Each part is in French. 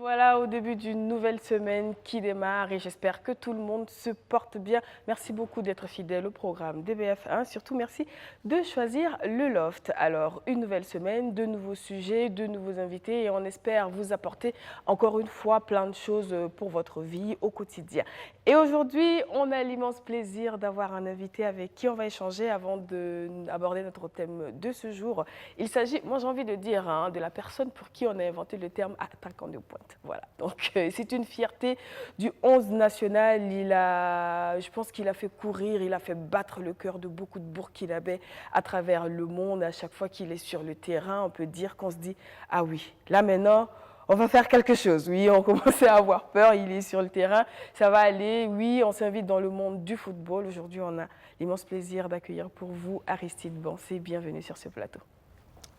Voilà au début d'une nouvelle semaine qui démarre et j'espère que tout le monde se porte bien. Merci beaucoup d'être fidèle au programme DBF1. Surtout, merci de choisir le Loft. Alors, une nouvelle semaine, de nouveaux sujets, de nouveaux invités et on espère vous apporter encore une fois plein de choses pour votre vie au quotidien. Et aujourd'hui, on a l'immense plaisir d'avoir un invité avec qui on va échanger avant d'aborder notre thème de ce jour. Il s'agit, moi j'ai envie de dire, de la personne pour qui on a inventé le terme attaquant de pointe. Voilà, donc c'est une fierté du 11 national. Je pense qu'il a fait courir, il a fait battre le cœur de beaucoup de Burkinabés à travers le monde. À chaque fois qu'il est sur le terrain, on peut dire qu'on se dit, ah oui, là maintenant, on va faire quelque chose. Oui, on commençait à avoir peur, il est sur le terrain, ça va aller. Oui, on s'invite dans le monde du football. Aujourd'hui, on a l'immense plaisir d'accueillir pour vous Aristide Bansé. Bienvenue sur ce plateau.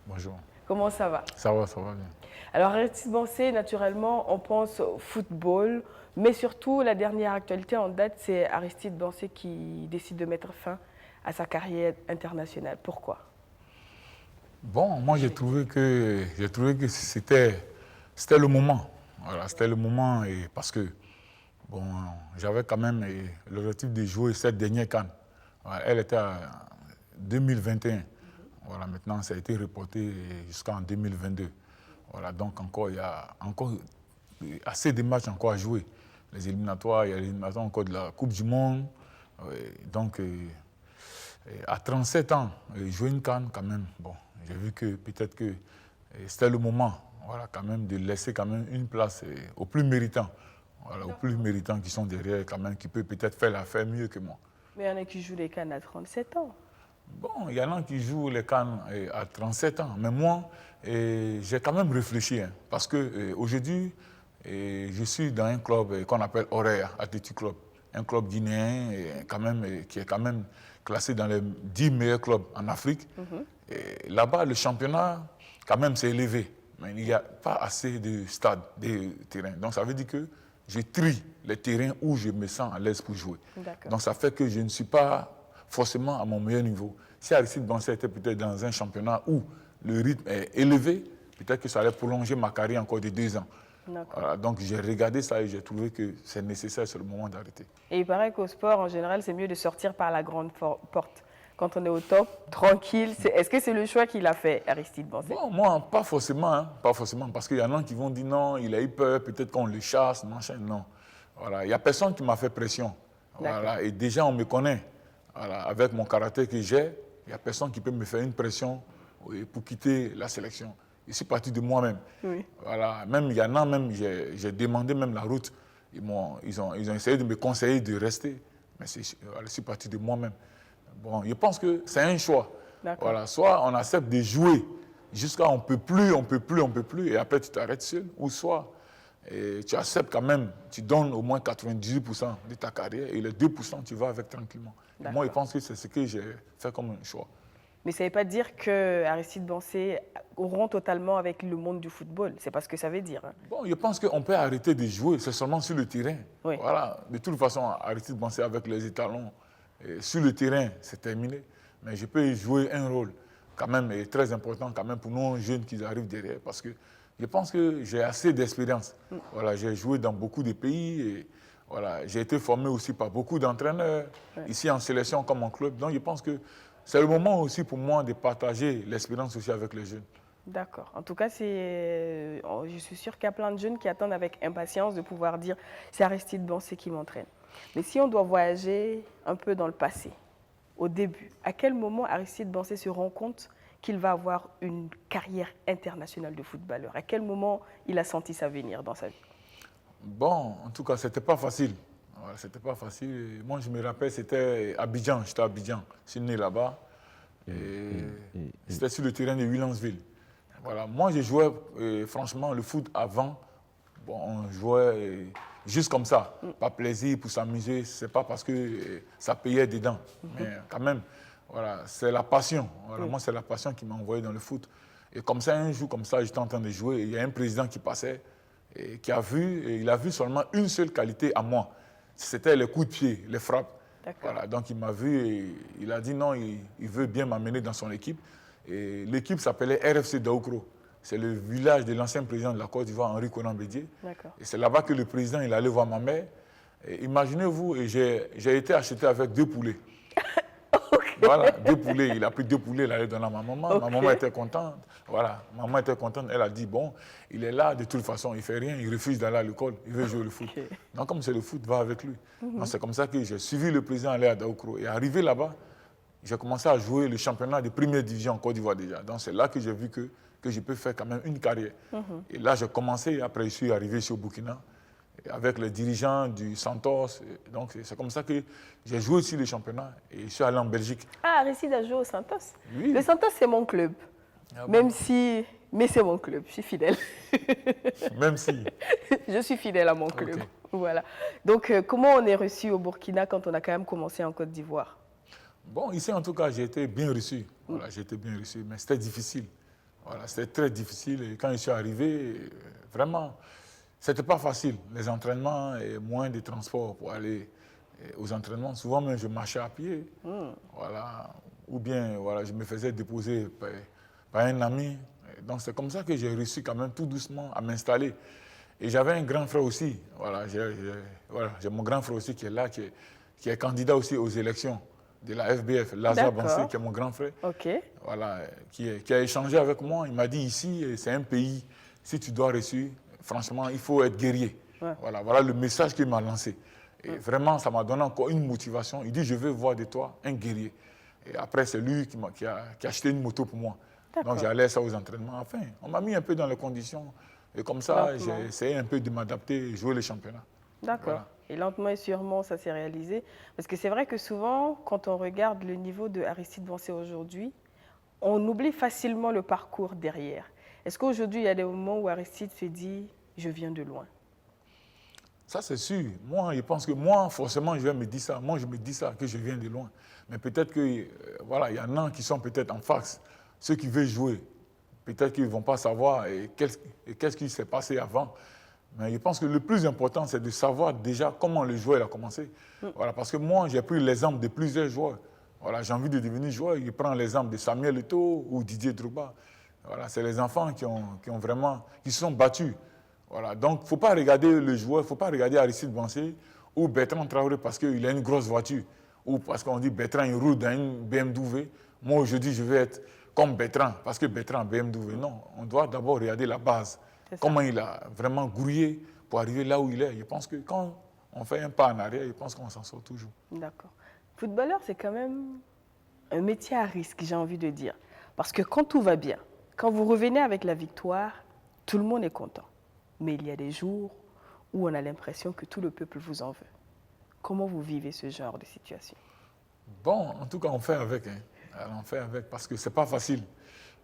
Bonjour. Comment ça va? Ça va bien. Alors, Aristide Bansé, naturellement, on pense au football, mais surtout, la dernière actualité en date, c'est Aristide Bansé qui décide de mettre fin à sa carrière internationale. Pourquoi? Bon, moi j'ai trouvé que c'était le moment. Voilà, c'était le moment et parce que bon, j'avais quand même l'objectif de jouer cette dernière CAN. Voilà, elle était en 2021. Voilà, maintenant ça a été reporté jusqu'en 2022. Voilà, donc il y a encore assez de matchs encore à jouer. Les éliminatoires, il y a les éliminatoires encore de la Coupe du Monde. Donc à 37 ans, jouer une CAN quand même, bon, j'ai vu que peut-être que c'était le moment, voilà, quand même, de laisser quand même une place aux plus méritants. Voilà, aux plus méritants qui sont derrière, quand même, qui peuvent peut-être faire l'affaire mieux que moi. Mais il y en a qui jouent les CAN à 37 ans. Bon, il y en a qui jouent les CAN à 37 ans, mais moi, j'ai quand même réfléchi, hein, parce qu'aujourd'hui, je suis dans un club qu'on appelle Orea Athletic Club, un club guinéen quand même, qui est quand même classé dans les 10 meilleurs clubs en Afrique. Là-bas, le championnat, quand même, c'est élevé, mais il n'y a pas assez de stades, de terrains. Donc, ça veut dire que je trie les terrains où je me sens à l'aise pour jouer. Donc, ça fait que je ne suis pas forcément à mon meilleur niveau. Si Aristide Bansé était peut-être dans un championnat où le rythme est élevé, peut-être que ça allait prolonger ma carrière encore de 2 ans. Voilà, donc j'ai regardé ça et j'ai trouvé que c'est nécessaire, c'est le moment d'arrêter. Et il paraît qu'au sport, en général, c'est mieux de sortir par la grande porte. Quand on est au top, tranquille. Est-ce que c'est le choix qu'il a fait, Aristide Bansé? Bon, moi, pas forcément, hein, pas forcément, parce qu'il y en a qui vont dire non, il a eu peur, peut-être qu'on le chasse, machin, non. Voilà, il n'y a personne qui m'a fait pression. Voilà, et déjà, on me connaît. Voilà, avec mon caractère que j'ai, il n'y a personne qui peut me faire une pression pour quitter la sélection. Je suis parti de moi-même. Oui. Voilà, même il y en a, même j'ai demandé même la route. Ils ont essayé de me conseiller de rester, mais je suis parti de moi-même. Bon, je pense que c'est un choix. Voilà, soit on accepte de jouer jusqu'à on peut plus, et après tu t'arrêtes seul, ou soit tu acceptes quand même, tu donnes au moins 98% de ta carrière et les 2% tu vas avec tranquillement. Et moi, je pense que c'est ce que j'ai fait comme un choix. Mais ça ne veut pas dire que Aristide Bansé rompt totalement avec le monde du football. C'est pas ce que ça veut dire. Hein. Bon, je pense qu'on peut arrêter de jouer, c'est seulement sur le terrain. Oui. Voilà. De toute façon, Aristide Bansé avec les étalons, sur le terrain, c'est terminé. Mais je peux jouer un rôle quand même très important quand même pour nos jeunes qui arrivent derrière. Parce que je pense que j'ai assez d'expérience. Voilà, j'ai joué dans beaucoup de pays et voilà, j'ai été formé aussi par beaucoup d'entraîneurs, ici en sélection comme en club. Donc je pense que c'est le moment aussi pour moi de partager l'expérience aussi avec les jeunes. D'accord. En tout cas, je suis sûre qu'il y a plein de jeunes qui attendent avec impatience de pouvoir dire c'est Aristide Bansé qui m'entraîne. Mais si on doit voyager un peu dans le passé, au début, à quel moment Aristide Bansé se rend compte qu'il va avoir une carrière internationale de footballeur? À quel moment il a senti ça venir dans sa vie? Bon, en tout cas, c'était pas facile. Voilà, c'était pas facile. Moi, je me rappelle, c'était Abidjan. J'étais à Abidjan. Je suis né là-bas. C'était sur le terrain de Williamsville. Voilà. Moi, je jouais, franchement, le foot avant. Bon, on jouait juste comme ça, pas plaisir, pour s'amuser. C'est pas parce que ça payait dedans. Mais quand même, voilà, c'est la passion. Voilà, moi, c'est la passion qui m'a envoyé dans le foot. Et comme ça, un jour, comme ça, j'étais en train de jouer. Et il y a un président qui passait et qui a vu, et il a vu seulement une seule qualité à moi. C'était les coups de pied, les frappes. Voilà, donc il m'a vu et il a dit non, il veut bien m'amener dans son équipe. Et l'équipe s'appelait RFC Daoukro. c'est le village de l'ancien président de la Côte d'Ivoire, Henri Konan Bédié. D'accord. Et c'est là-bas que le président il allait voir ma mère. Et imaginez-vous, et j'ai été acheté avec 2 poulets. Voilà, 2 poulets. Il a pris 2 poulets, il allait donner à ma maman. Ma maman était contente. Voilà, maman était contente. Elle a dit, bon, il est là, de toute façon, il ne fait rien, il refuse d'aller à l'école, il veut jouer le foot. Donc, comme c'est le foot, va avec lui. Donc, c'est comme ça que j'ai suivi le président aller à Daoukro. Et arrivé là-bas, j'ai commencé à jouer le championnat de première division en Côte d'Ivoire déjà. Donc, c'est là que j'ai vu que je peux faire quand même une carrière. Et là, j'ai commencé, après, je suis arrivé ici au Burkina, avec les dirigeants du Santos. Donc, c'est comme ça que j'ai joué aussi le championnat et je suis allé en Belgique. Ah, Aristide a joué au Santos. Oui. Le Santos, c'est mon club. Ah bon? Même si... Mais c'est mon club, je suis fidèle. Même si. Je suis fidèle à mon club. Ok. Voilà. Donc, comment on est reçu au Burkina quand on a quand même commencé en Côte d'Ivoire? Bon, ici, en tout cas, j'ai été bien reçu. Voilà, j'ai été bien reçu, mais c'était difficile. Voilà, c'était très difficile. Et quand je suis arrivé, vraiment, c'était pas facile. Les entraînements et moins de transport pour aller aux entraînements. Souvent, même, je marchais à pied. Voilà. Ou bien, voilà, je me faisais déposer par un ami. Donc, c'est comme ça que j'ai réussi quand même tout doucement à m'installer. Et j'avais un grand frère aussi. Voilà, j'ai mon grand frère aussi qui est là, qui est candidat aussi aux élections de la FBF, Lazare Bansé, qui est mon grand frère. Ok. Voilà, qui a échangé avec moi. Il m'a dit ici, c'est un pays, si tu dois réussir, franchement, il faut être guerrier. Ouais. Voilà le message qu'il m'a lancé. Et vraiment, ça m'a donné encore une motivation. Il dit, je veux voir de toi un guerrier. Et après, c'est lui qui a acheté une moto pour moi. Donc, j'allais ça aux entraînements. Enfin, on m'a mis un peu dans les conditions. Et comme ça, j'ai essayé un peu de m'adapter et jouer les championnats. D'accord. Voilà. Et lentement et sûrement, ça s'est réalisé. Parce que c'est vrai que souvent, quand on regarde le niveau de Aristide Bansé aujourd'hui, on oublie facilement le parcours derrière. Est-ce qu'aujourd'hui, il y a des moments où Aristide se dit « je viens de loin » ? Ça, c'est sûr. Moi, je pense que moi, forcément, je vais me dire ça. Moi, je me dis ça, que je viens de loin. Mais peut-être que, voilà, il y en a qui sont peut-être en face. Ceux qui veulent jouer, peut-être qu'ils ne vont pas savoir qu'est-ce qui s'est passé avant. Mais je pense que le plus important, c'est de savoir déjà comment le joueur a commencé. Voilà, parce que moi, j'ai pris l'exemple de plusieurs joueurs. Voilà, j'ai envie de devenir joueur. Je prends l'exemple de Samuel Eto'o ou Didier Drogba. Voilà, c'est les enfants qui se sont battus. Voilà, donc, il ne faut pas regarder le joueur, il ne faut pas regarder Aristide Bansé ou Bertrand Traoré parce qu'il a une grosse voiture ou parce qu'on dit Bertrand, il roule dans une BMW. Moi, aujourd'hui, je vais être comme Bertrand parce que Bertrand a BMW. Non, on doit d'abord regarder la base. Comment il a vraiment grouillé pour arriver là où il est. Je pense que quand on fait un pas en arrière, je pense qu'on s'en sort toujours. D'accord. Footballeur, c'est quand même un métier à risque, j'ai envie de dire. Parce que quand tout va bien, quand vous revenez avec la victoire, tout le monde est content. Mais il y a des jours où on a l'impression que tout le peuple vous en veut. Comment vous vivez ce genre de situation? Bon, en tout cas, on fait avec. Alors, on fait avec parce que ce n'est pas facile.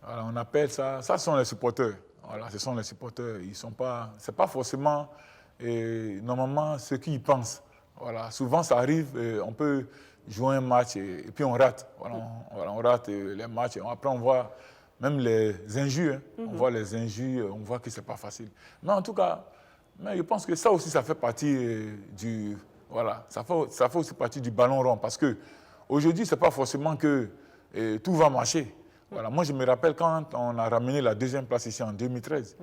Alors, on appelle ça sont les supporters. Voilà, ce sont les supporters. Ils sont pas, c'est pas forcément normalement ceux qui y pensent. Voilà, souvent ça arrive, on peut jouer un match et puis on rate. Voilà, on rate les matchs. Et après, on voit même les injures. On voit les injures, on voit que c'est pas facile. Mais en tout cas, mais je pense que ça aussi, ça fait partie du, voilà, ça fait aussi partie du ballon rond parce que aujourd'hui, c'est pas forcément que tout va marcher. Voilà, moi, je me rappelle quand on a ramené la 2e place ici en 2013,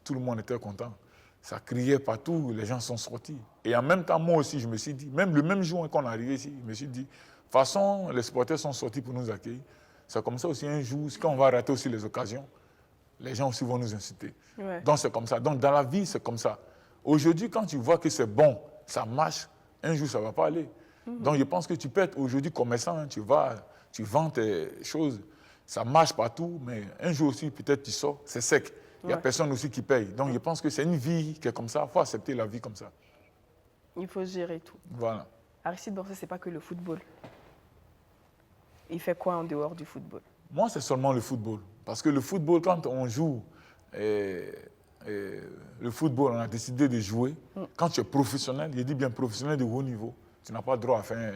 tout le monde était content. Ça criait partout, les gens sont sortis. Et en même temps, moi aussi, je me suis dit, même le même jour qu'on est arrivé ici, je me suis dit, de toute façon, les supporters sont sortis pour nous accueillir. C'est comme ça aussi un jour, quand on va rater aussi les occasions, les gens aussi vont nous inciter. Donc c'est comme ça. Donc dans la vie, c'est comme ça. Aujourd'hui, quand tu vois que c'est bon, ça marche, un jour, ça ne va pas aller. Donc je pense que tu peux être aujourd'hui commerçant, hein, tu vends tes choses. Ça marche partout, mais un jour aussi, peut-être tu sors, c'est sec. Il n'y a personne aussi qui paye. Donc, je pense que c'est une vie qui est comme ça. Il faut accepter la vie comme ça. Il faut gérer tout. Voilà. Aristide Bansé, ce n'est pas que le football. Il fait quoi en dehors du football? Moi, c'est seulement le football. Parce que le football, quand on joue, le football, on a décidé de jouer. Quand tu es professionnel, je dis bien professionnel de haut niveau, tu n'as pas le droit à faire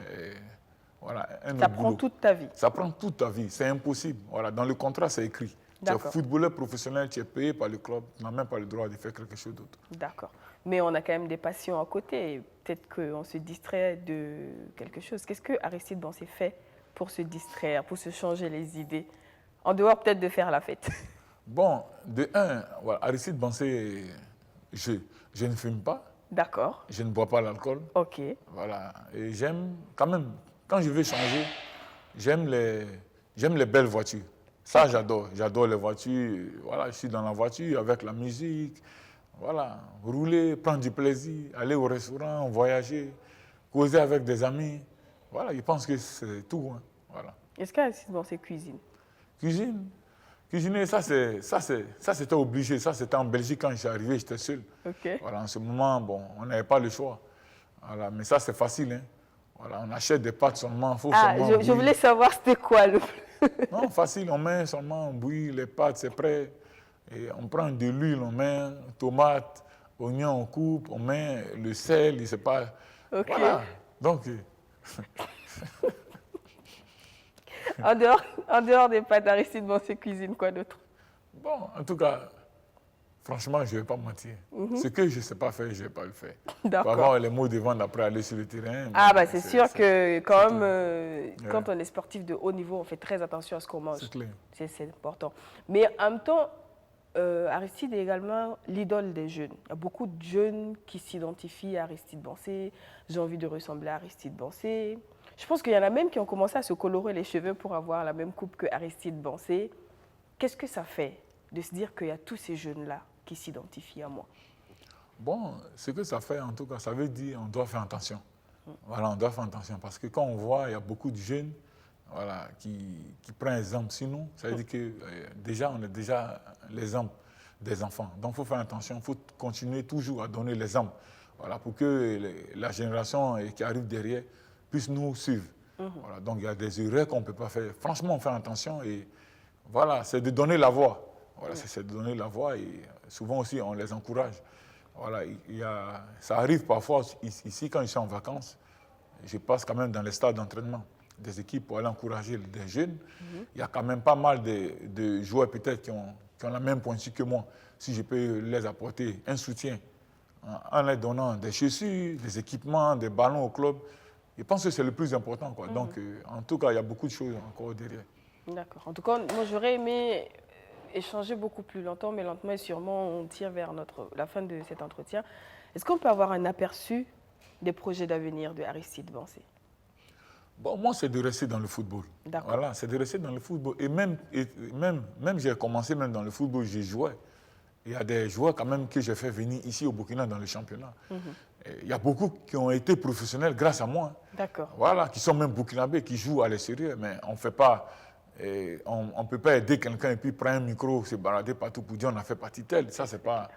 voilà, ça prend toute ta vie. Ça prend toute ta vie, c'est impossible. Voilà, dans le contrat, c'est écrit. Tu es footballeur professionnel, tu es payé par le club, tu n'as même pas le droit de faire quelque chose d'autre. D'accord. Mais on a quand même des passions à côté. Peut-être qu'on se distrait de quelque chose. Qu'est-ce que Aristide Bansé fait pour se distraire, pour se changer les idées, en dehors peut-être de faire la fête? Bon, de un, voilà, Aristide Bansé, je, je ne fume pas, D'accord. je ne bois pas l'alcool. Ok. Voilà. Et j'aime, quand même, quand je vais changer, j'aime les belles voitures. Ça, j'adore. J'adore les voitures. Voilà, je suis dans la voiture avec la musique. Voilà, rouler, prendre du plaisir, aller au restaurant, voyager, causer avec des amis. Voilà, je pense que c'est tout, hein. Voilà. Est-ce qu'Aristide Bansé cuisine? Cuisine. Cuisiner, ça c'était obligé. Ça, c'était en Belgique quand je suis arrivé, j'étais seul. Ok. Voilà, en ce moment, bon, on n'avait pas le choix. Voilà, mais ça, c'est facile, hein. Voilà, on achète des pâtes seulement, il faut Ah, seulement je voulais savoir c'était quoi le... Non, facile, on met seulement, on bouillit les pâtes, c'est prêt. Et on prend de l'huile, on met tomates, oignons, on coupe, on met le sel, je sais pas. Ok. Voilà. Donc, En dehors des pâtes d'Aristide Bansé, cuisine quoi d'autre? bon, en tout cas, franchement, je ne vais pas mentir. Ce que je ne sais pas faire, je ne vais pas le faire. Pour D'accord. avoir les mots de vente après aller sur le terrain. Ah, bon, bah c'est sûr que quand tout. même, quand on est sportif de haut niveau, on fait très attention à ce qu'on mange. C'est clair. C'est important. Mais en même temps, Aristide est également l'idole des jeunes. Il y a beaucoup de jeunes qui s'identifient à Aristide Bansé. J'ai envie de ressembler à Aristide Bansé. Je pense qu'il y en a même qui ont commencé à se colorer les cheveux pour avoir la même coupe que Aristide Bansé. Qu'est-ce que ça fait de se dire qu'il y a tous ces jeunes-là qui s'identifient à moi? Bon, ce que ça fait, en tout cas, ça veut dire qu'on doit faire attention. Voilà, on doit faire attention parce que quand on voit, il y a beaucoup de jeunes voilà, qui prennent exemple sur nous. Ça veut dire que déjà, on est déjà l'exemple des enfants. Donc, il faut faire attention, il faut continuer toujours à donner l'exemple voilà, pour que la génération qui arrive derrière puisse nous suivre. Voilà, donc, il y a des erreurs qu'on ne peut pas faire. Franchement, on fait attention et voilà, c'est de donner la voix. Voilà, c'est de donner la voix et souvent aussi, on les encourage. Voilà, ça arrive parfois ici, quand je suis en vacances, je passe quand même dans les stades d'entraînement des équipes pour aller encourager des jeunes. Il y a quand même pas mal de joueurs peut-être qui ont la même pointure que moi. Si je peux les apporter un soutien en leur donnant des chaussures, des équipements, des ballons au club, je pense que c'est le plus important, quoi. Donc, en tout cas, il y a beaucoup de choses encore derrière. D'accord. En tout cas, moi, j'aurais aimé échanger beaucoup plus longtemps, mais lentement et sûrement, on tire vers la fin de cet entretien. Est-ce qu'on peut avoir un aperçu des projets d'avenir de Aristide Bansé? Bon, moi, c'est de rester dans le football. D'accord. Voilà, c'est de rester dans le football. Et même j'ai commencé même dans le football, j'ai joué. Il y a des joueurs quand même que j'ai fait venir ici au Burkina dans le championnat. Et il y a beaucoup qui ont été professionnels grâce à moi. D'accord. Voilà, qui sont même burkinabés, qui jouent à l'extérieur. Mais on fait pas, on ne peut pas aider quelqu'un et puis prendre un micro, se balader partout pour dire on a fait partie telle. Ça, c'est pas...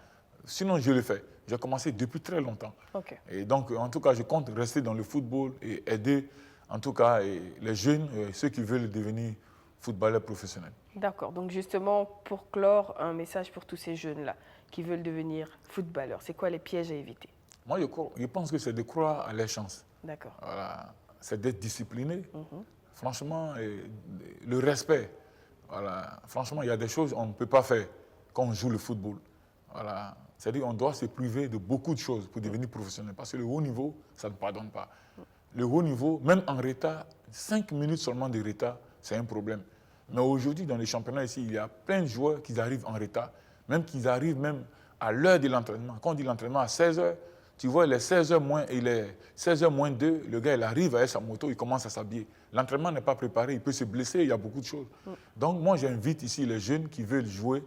Sinon, je le fais. J'ai commencé depuis très longtemps. Ok. Et donc, en tout cas, je compte rester dans le football et aider, en tout cas, les jeunes, ceux qui veulent devenir footballeurs professionnels. D'accord. Donc justement, pour clore, un message pour tous ces jeunes-là qui veulent devenir footballeurs. C'est quoi les pièges à éviter? Moi, je pense que c'est de croire à leurs chances. D'accord. Voilà. C'est d'être discipliné. Franchement, le respect. Voilà. Franchement, il y a des choses qu'on ne peut pas faire quand on joue le football. Voilà. C'est-à-dire qu'on doit se priver de beaucoup de choses pour devenir professionnel. Parce que le haut niveau, ça ne pardonne pas. Le haut niveau, même en retard, 5 minutes seulement de retard, c'est un problème. Mais aujourd'hui, dans les championnats ici, il y a plein de joueurs qui arrivent en retard, même qu'ils arrivent même à l'heure de l'entraînement. Quand on dit l'entraînement à 16 h, tu vois, il est 16 h moins, il est 16 h moins 2, le gars, il arrive avec sa moto, il commence à s'habiller. L'entraînement n'est pas préparé, il peut se blesser, il y a beaucoup de choses. Donc moi, j'invite ici les jeunes qui veulent jouer.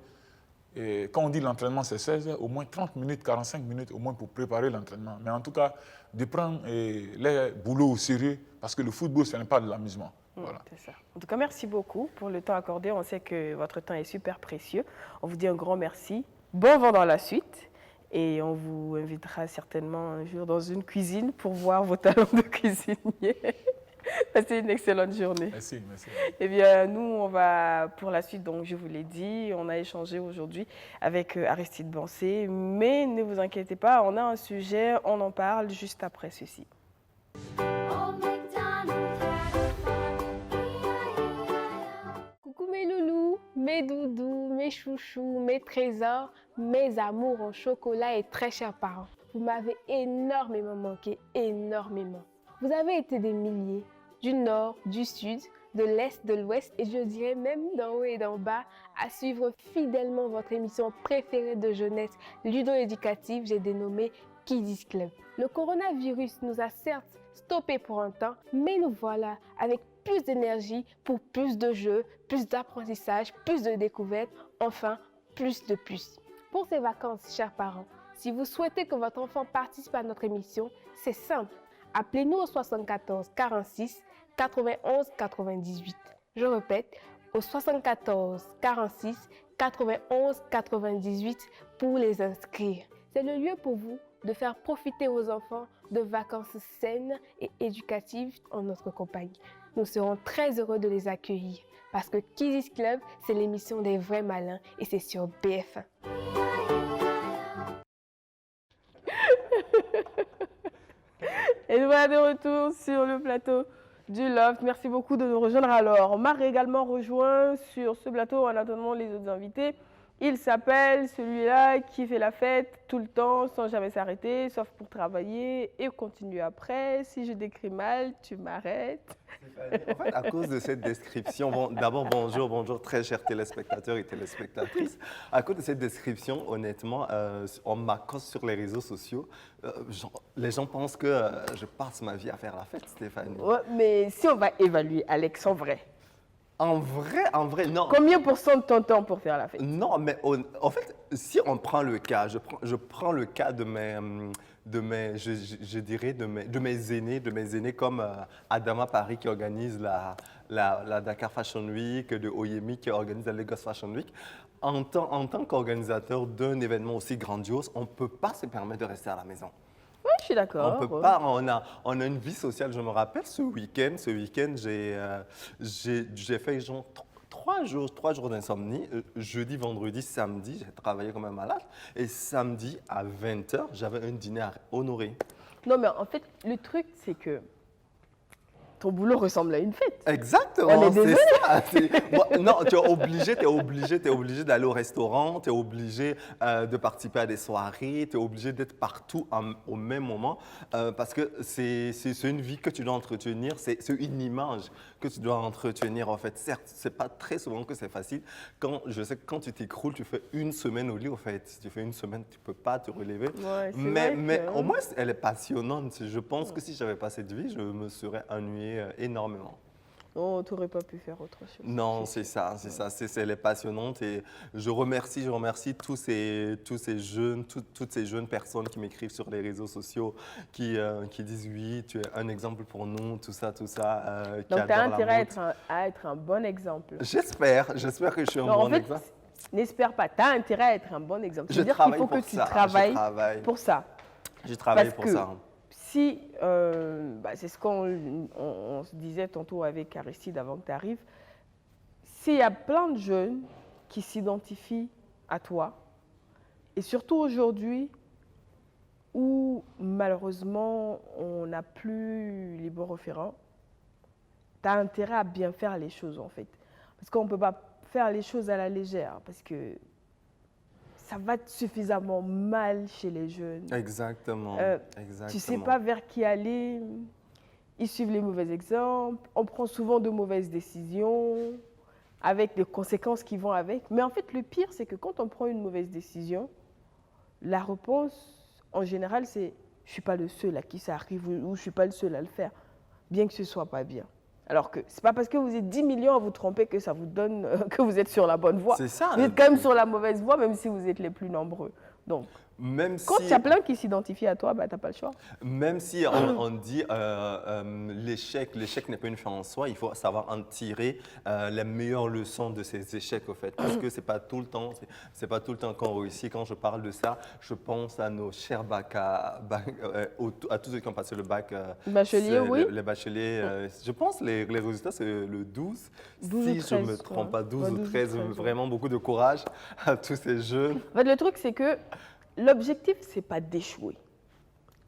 Et quand on dit l'entraînement, c'est 16 h, au moins 30 minutes, 45 minutes au moins pour préparer l'entraînement. Mais en tout cas, de prendre les boulots au sérieux, parce que le football, ce n'est pas de l'amusement. Voilà. C'est ça. En tout cas, merci beaucoup pour le temps accordé. On sait que votre temps est super précieux. On vous dit un grand merci. Bon vent dans la suite. Et on vous invitera certainement un jour dans une cuisine pour voir vos talents de cuisinier. Passez une excellente journée. Merci, merci. Eh bien, nous, on va pour la suite, donc je vous l'ai dit, on a échangé aujourd'hui avec Aristide Bansé. Mais ne vous inquiétez pas, on a un sujet, on en parle juste après ceci. Coucou mes loulous, mes doudous, mes chouchous, mes trésors, mes amours en chocolat et très chers parents. Vous m'avez énormément manqué, énormément. Vous avez été des milliers, du nord, du sud, de l'Est, de l'Ouest et je dirais même d'en haut et d'en bas à suivre fidèlement votre émission préférée de jeunesse ludo-éducative, j'ai dénommé Kiddies Club. Le coronavirus nous a certes stoppés pour un temps, mais nous voilà avec plus d'énergie pour plus de jeux, plus d'apprentissage, plus de découvertes, enfin plus de plus. Pour ces vacances, chers parents, si vous souhaitez que votre enfant participe à notre émission, c'est simple. Appelez-nous au 74 46 91 98. Je répète, au 74 46 91 98 pour les inscrire. C'est le lieu pour vous de faire profiter vos enfants de vacances saines et éducatives en notre compagnie. Nous serons très heureux de les accueillir parce que Kiddies Club, c'est l'émission des vrais malins et c'est sur BF1. Et nous voilà de retour sur le plateau du Loft. Merci beaucoup de nous rejoindre. Alors, on m'a également rejoint sur ce plateau en attendant les autres invités. Il s'appelle celui-là qui fait la fête tout le temps sans jamais s'arrêter, sauf pour travailler et continuer après. Si je décris mal, tu m'arrêtes. En fait, à cause de cette description, bon, d'abord bonjour très chers téléspectateurs et téléspectatrices. À cause de cette description, honnêtement, on m'accose sur les réseaux sociaux. Les gens pensent que je passe ma vie à faire la fête, Stéphanie. Ouais, mais si on va évaluer, Alex, en vrai. En vrai, non. Combien % de ton temps pour faire la fête? Non, mais en fait, si on prend le cas, je prends le cas de mes aînés comme Adama Paris qui organise la Dakar Fashion Week, de Oyemi qui organise la Lagos Fashion Week. En tant qu'organisateur d'un événement aussi grandiose, on ne peut pas se permettre de rester à la maison. Oui, je suis d'accord. On peut pas, on a une vie sociale. Je me rappelle ce week-end, j'ai fait genre 3 jours d'insomnie. Jeudi, vendredi, samedi, j'ai travaillé comme un malade. Et samedi, à 20h, j'avais un dîner à honorer. Non, mais en fait, le truc, c'est que ton boulot ressemble à une fête. Exactement, On est désolé. c'est ça. Bon, non, tu es obligé d'aller au restaurant, tu es obligé de participer à des soirées, tu es obligé d'être partout au même moment parce que c'est une vie que tu dois entretenir, c'est une image que tu dois entretenir en fait. Certes, c'est pas très souvent que c'est facile. Je sais que quand tu t'écroules, tu fais une semaine au lit en fait. Si tu fais une semaine, tu peux pas te relever. Ouais, mais au moins, elle est passionnante. Je pense que si j'avais pas cette vie, je me serais ennuyé énormément. Oh, tu n'aurais pas pu faire autre chose. Non, c'est ça. Elle est passionnante et je remercie tous ces jeunes, toutes ces jeunes personnes qui m'écrivent sur les réseaux sociaux, qui disent oui, tu es un exemple pour nous, tout ça. Donc, tu as intérêt à être un bon exemple. J'espère que je suis un bon exemple. N'espère pas, tu as intérêt à être un bon exemple. Je travaille qu'il faut pour que tu ça. travailles pour ça. Je travaille pour ça. Si, c'est ce qu'on se disait tantôt avec Aristide avant que tu arrives, s'il y a plein de jeunes qui s'identifient à toi, et surtout aujourd'hui où malheureusement on n'a plus les bons référents, tu as intérêt à bien faire les choses en fait. Parce qu'on ne peut pas faire les choses à la légère, parce que ça va suffisamment mal chez les jeunes. Exactement. Tu ne sais pas vers qui aller, ils suivent les mauvais exemples, on prend souvent de mauvaises décisions, avec des conséquences qui vont avec. Mais en fait, le pire, c'est que quand on prend une mauvaise décision, la réponse, en général, c'est « je ne suis pas le seul à qui ça arrive » ou « je ne suis pas le seul à le faire », bien que ce ne soit pas bien. Alors que ce n'est pas parce que vous êtes 10 millions à vous tromper que ça vous donne que vous êtes sur la bonne voie. C'est ça. Vous êtes quand même sur la mauvaise voie, même si vous êtes les plus nombreux. Donc, quand il y a plein qui s'identifient à toi, tu n'as pas le choix. Même si on dit l'échec n'est pas une fin en soi, il faut savoir en tirer les meilleures leçons de ces échecs, au fait. Parce que c'est pas tout le temps qu'on réussit. Quand je parle de ça, je pense à nos chers bacs, à tous ceux qui ont passé le bac. Bachelier, oui. Les bacheliers, je pense que les résultats, c'est le 12. 12 si ou 13, je ne me trompe pas, 12 ou 13, vraiment beaucoup de courage à tous ces jeunes. En fait, le truc, c'est que l'objectif, ce n'est pas d'échouer.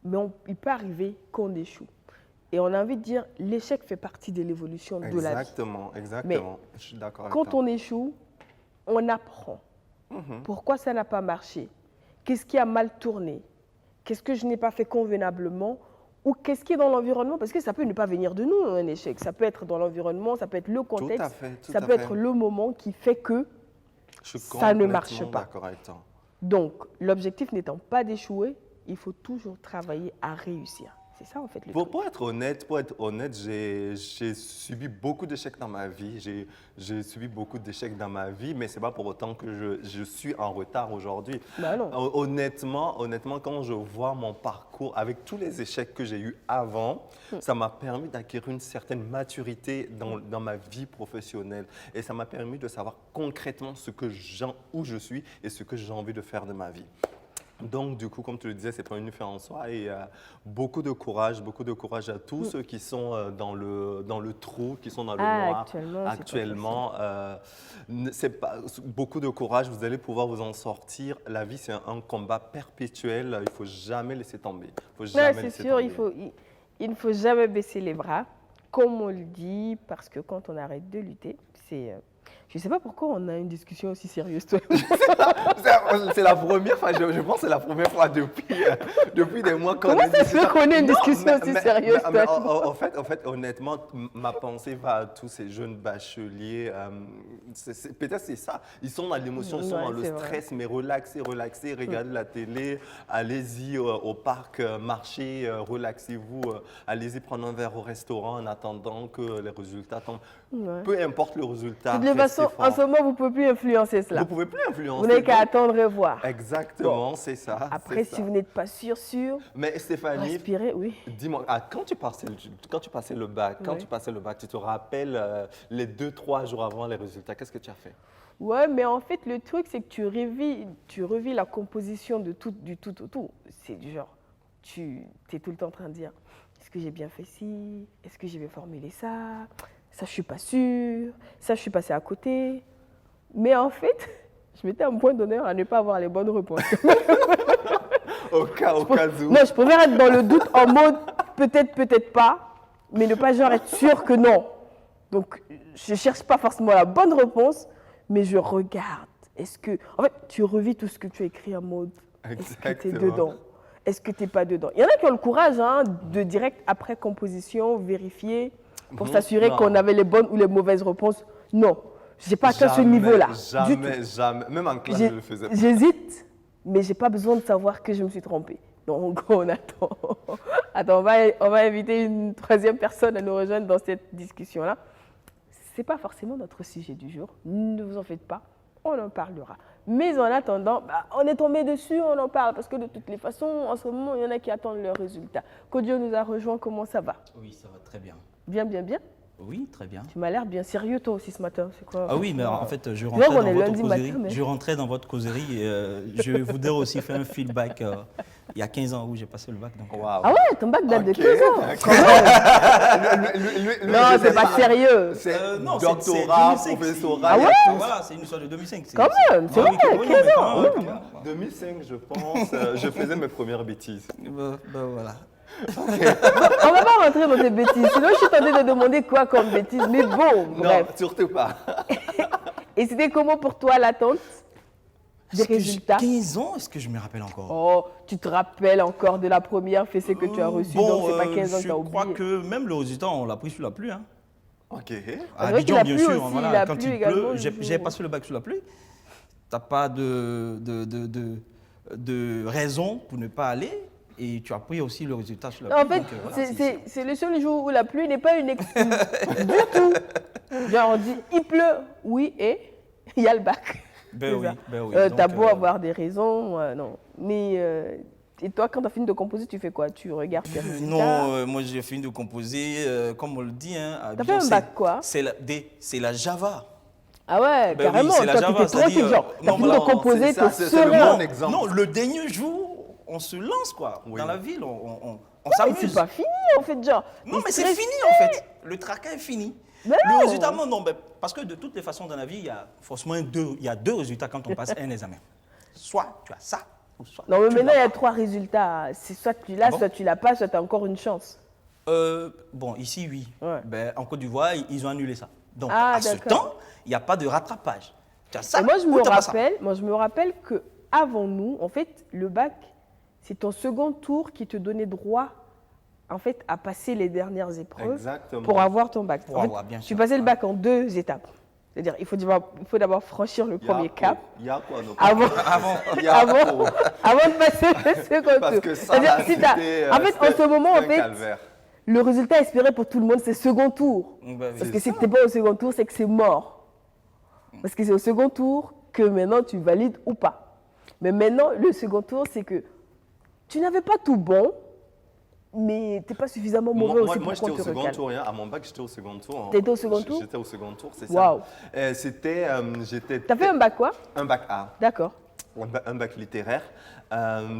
Mais il peut arriver qu'on échoue. Et on a envie de dire, l'échec fait partie de l'évolution de la vie. Exactement. Mais je suis d'accord avec quand toi. on échoue, on apprend. Pourquoi ça n'a pas marché? Qu'est-ce qui a mal tourné? Qu'est-ce que je n'ai pas fait convenablement ou qu'est-ce qui est dans l'environnement, parce que ça peut ne pas venir de nous, un échec. Ça peut être dans l'environnement, ça peut être le contexte, ça peut être le moment qui fait que ça ne marche pas. D'accord avec toi. Donc, l'objectif n'étant pas d'échouer, il faut toujours travailler à réussir. C'est ça, en fait, le truc. Pour être honnête, j'ai subi beaucoup d'échecs dans ma vie. J'ai subi beaucoup d'échecs dans ma vie, mais ce n'est pas pour autant que je suis en retard aujourd'hui. Bah non. Honnêtement, quand je vois mon parcours avec tous les échecs que j'ai eus avant, ça m'a permis d'acquérir une certaine maturité dans ma vie professionnelle. Et ça m'a permis de savoir concrètement où je suis et ce que j'ai envie de faire de ma vie. Donc, du coup, comme tu le disais, c'est pas une fin en soi et beaucoup de courage à tous ceux qui sont dans le trou, qui sont dans le noir actuellement. C'est pas beaucoup de courage, vous allez pouvoir vous en sortir. La vie, c'est un combat perpétuel, il faut jamais laisser tomber. C'est sûr, il ne faut jamais baisser les bras, comme on le dit, parce que quand on arrête de lutter, c'est... Je ne sais pas pourquoi on a une discussion aussi sérieuse, toi. C'est la première fois, je pense que c'est la première fois depuis des mois qu'on Comment ça se fait qu'on ait une discussion aussi sérieuse, toi? En fait, honnêtement, ma pensée va à tous ces jeunes bacheliers. Peut-être c'est ça. Ils sont dans l'émotion, ils sont dans le stress, mais relaxez, regardez la télé, allez-y au parc, marchez, relaxez-vous, allez-y prendre un verre au restaurant en attendant que les résultats tombent. Ouais. Peu importe le résultat. De toute façon, en ce moment, vous ne pouvez plus influencer cela. Vous ne pouvez plus influencer. Vous n'avez qu'à attendre et voir. Exactement, bon. C'est ça. Après, si vous n'êtes pas sûr. Mais Stéphanie, respirez, oui. Dis-moi, quand tu passais le bac, tu te rappelles les 2-3 jours avant les résultats, qu'est-ce que tu as fait? Ouais, mais en fait, le truc, c'est que tu revis la composition du tout au tout. C'est du genre, tu es tout le temps en train de dire, est-ce que j'ai bien fait ci? Est-ce que j'ai bien formulé ça? Ça, je suis pas sûre. Ça, je suis passée à côté. Mais en fait, je mettais un point d'honneur à ne pas avoir les bonnes réponses. au cas où. Non, je préfère être dans le doute en mode peut-être, peut-être pas, mais ne pas genre être sûr que non. Donc, je cherche pas forcément la bonne réponse, mais je regarde. En fait, tu revis tout ce que tu as écrit en mode, est-ce que tu es dedans? Est-ce que tu n'es pas dedans? Il y en a qui ont le courage de direct après composition, vérifier pour s'assurer qu'on avait les bonnes ou les mauvaises réponses. Non, je n'ai pas atteint ce niveau-là. Jamais. Même en classe, je le faisais pas. J'hésite, mais je n'ai pas besoin de savoir que je me suis trompée. Donc, on attend. Attends, on va inviter une troisième personne à nous rejoindre dans cette discussion-là. Ce n'est pas forcément notre sujet du jour. Ne vous en faites pas, on en parlera. Mais en attendant, on est tombé dessus, on en parle. Parce que de toutes les façons, en ce moment, il y en a qui attendent leurs résultats. Kodio nous a rejoint, comment ça va? Oui, ça va très bien. Bien. Oui, très bien. Tu m'as l'air bien sérieux toi aussi ce matin, c'est quoi? Ah oui, mais en fait, je rentrais dans votre causerie et je voudrais aussi faire un feedback. Il y a 15 ans où j'ai passé le bac. Donc, wow. Ah ouais, ton bac date de 15 ans. Non, c'est pas sérieux. C'est non, doctorat, c'est 2005, professorat. Ah ouais? Voilà, c'est une histoire de 2005. Quand même, c'est vrai, 15 ans. 2005, je pense, je faisais mes premières bêtises. Voilà. Okay. On va pas rentrer dans tes bêtises, sinon je suis tentée de demander quoi comme bêtises, mais bon, bref. Non, surtout pas. Et c'était comment pour toi l'attente des résultats? 15 ans, est-ce que je me rappelle encore? Oh, tu te rappelles encore de la première fessée que tu as reçue, donc c'est pas 15 ans que tu as oublié. Je crois que même le résultat, on l'a pris sous la pluie. Hein. Ok. À Abidjan, bien sûr, aussi, voilà, quand il pleut, j'ai également. passé le bac sous la pluie. Tu n'as pas de raison pour ne pas aller. Et tu as pris aussi le résultat sur la pluie. En fait, c'est le seul jour où la pluie n'est pas une excuse du tout. Genre, on dit, il pleut, oui, et il y a le bac. Ben oui. T'as beau avoir des raisons, non. Mais, et toi, quand tu as fini de composer, tu fais quoi? Tu regardes tes résultats? Non, moi j'ai fini de composer, comme on le dit. T'as fait un bac quoi? C'est la Java. Ah ouais, ben carrément. Oui, toi, tu t'es tranquille, genre, t'as fini de composer, t'es serein. Non, le dernier jour, on se lance quoi. Oui. Dans la ville, on s'amuse. C'est pas fini en fait, genre. Non, mais c'est fini en fait. Le tracas est fini. Mais le résultat, non, parce que de toutes les façons dans la vie, il y a forcément deux résultats quand on passe un examen. Soit tu as ça, ou soit. Non, mais maintenant il y a 3 résultats. C'est soit tu l'as, soit tu l'as pas, soit tu as encore une chance. Bon, ici oui. Ouais. Ben, en Côte d'Ivoire, ils ont annulé ça. Donc à ce temps, il n'y a pas de rattrapage. Tu as ça. Et moi je me rappelle que avant nous, en fait, le bac, c'est ton second tour qui te donnait droit en fait, à passer les dernières épreuves Exactement. pour avoir ton bac. Pour En fait, avoir, bien tu sûr. passais le bac en 2 étapes. C'est-à-dire, il faut d'abord franchir le premier cap Il y a quoi donc avant, Il y a avant, quoi avant de passer le second Parce tour. que ça, C'est-à-dire, là, si t'as- c'était, en fait, en ce moment, en c'était un fait, calvaire. le résultat espéré pour tout le monde, c'est second tour. Bah oui. Parce que si tu n'es pas au second tour, c'est que c'est mort. Parce que c'est au second tour que maintenant tu valides ou pas. Mais maintenant, le second tour, c'est que tu n'avais pas tout bon, mais tu n'es pas suffisamment mauvais aussi Moi, pour j'étais qu'on au te second recale. tour. À mon bac, j'étais au second tour. T'étais au second tour? J'étais au second tour, c'est Waouh. ça. C'était, j'étais. Tu as fait un bac quoi? Un bac A. D'accord. Un bac littéraire.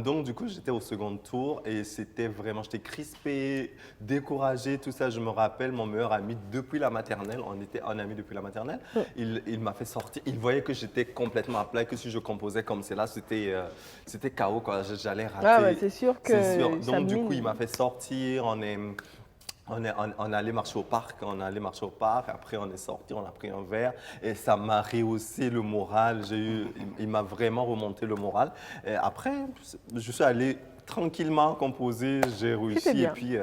Donc, du coup, j'étais au second tour et c'était vraiment, j'étais crispé, découragé, tout ça. Je me rappelle, mon meilleur ami depuis la maternelle, on était un ami depuis la maternelle, il m'a fait sortir. Il voyait que j'étais complètement à plat, que si je composais comme cela, c'était chaos, quoi. J'allais rater. Ah ouais, c'est sûr que C'est sûr. ça Donc, du mine. coup, il m'a fait sortir. On est allé marcher au parc, après on est sorti, on a pris un verre et ça m'a rehaussé le moral. Il m'a vraiment remonté le moral. Et après, je suis allé tranquillement composer, j'ai réussi et bien. puis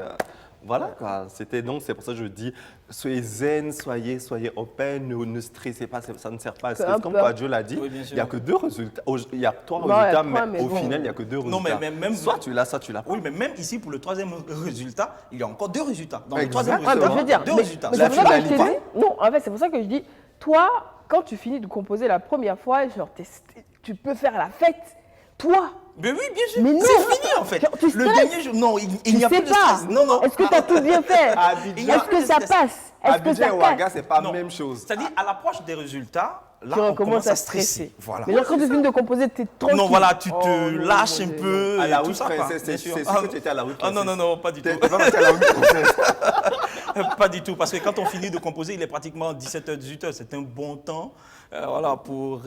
voilà quoi. C'est pour ça que je dis, soyez zen, soyez open, ne stressez pas, ça ne sert pas à stresser. Comme Dieu l'a dit, Oui, bien sûr. il n'y a que 2 résultats. Il y a 3 Non, il y a résultats, trois, mais mais au bon. final, il n'y a que 2 résultats. Non, mais même- soit tu l'as, soit tu l'as pas. Oui, mais même ici, pour le troisième résultat, il y a encore 2 résultats. Dans le Exactement. troisième Ouais, mais je veux dire, deux mais- résultats. mais La c'est pour ça que je t'ai finalité. dit- non, en fait, c'est pour ça que je dis, toi, quand tu finis de composer la première fois, genre, tu peux faire la fête. Toi, Mais oui, bien sûr. Mais non. C'est fini en fait. Tu Le stresses. dernier jour, non, il tu n'y a sais plus de pas. stress. Non, non. Est-ce que tu as tout bien fait? Abidjan. Est-ce que ça passe? Est-ce que Abidjan ça et Ouaga, casse? c'est pas la Non. même chose. C'est-à-dire, à l'approche des résultats, là, Tu on recommences commence à à stresser. Voilà. Mais genre, quand tu finis de composer, tu es tranquille. Non, voilà, tu te Oh, non, lâches mon un Dieu, peu. À la et tout route ça, quoi, princesse, bien c'est sûr. sûr que tu étais à la route Ah non, non, non, pas du tout. T'es pas parti à la route princesse. Pas du tout, parce que quand on finit de composer, il est pratiquement 17h, 18h. C'est un bon temps voilà, pour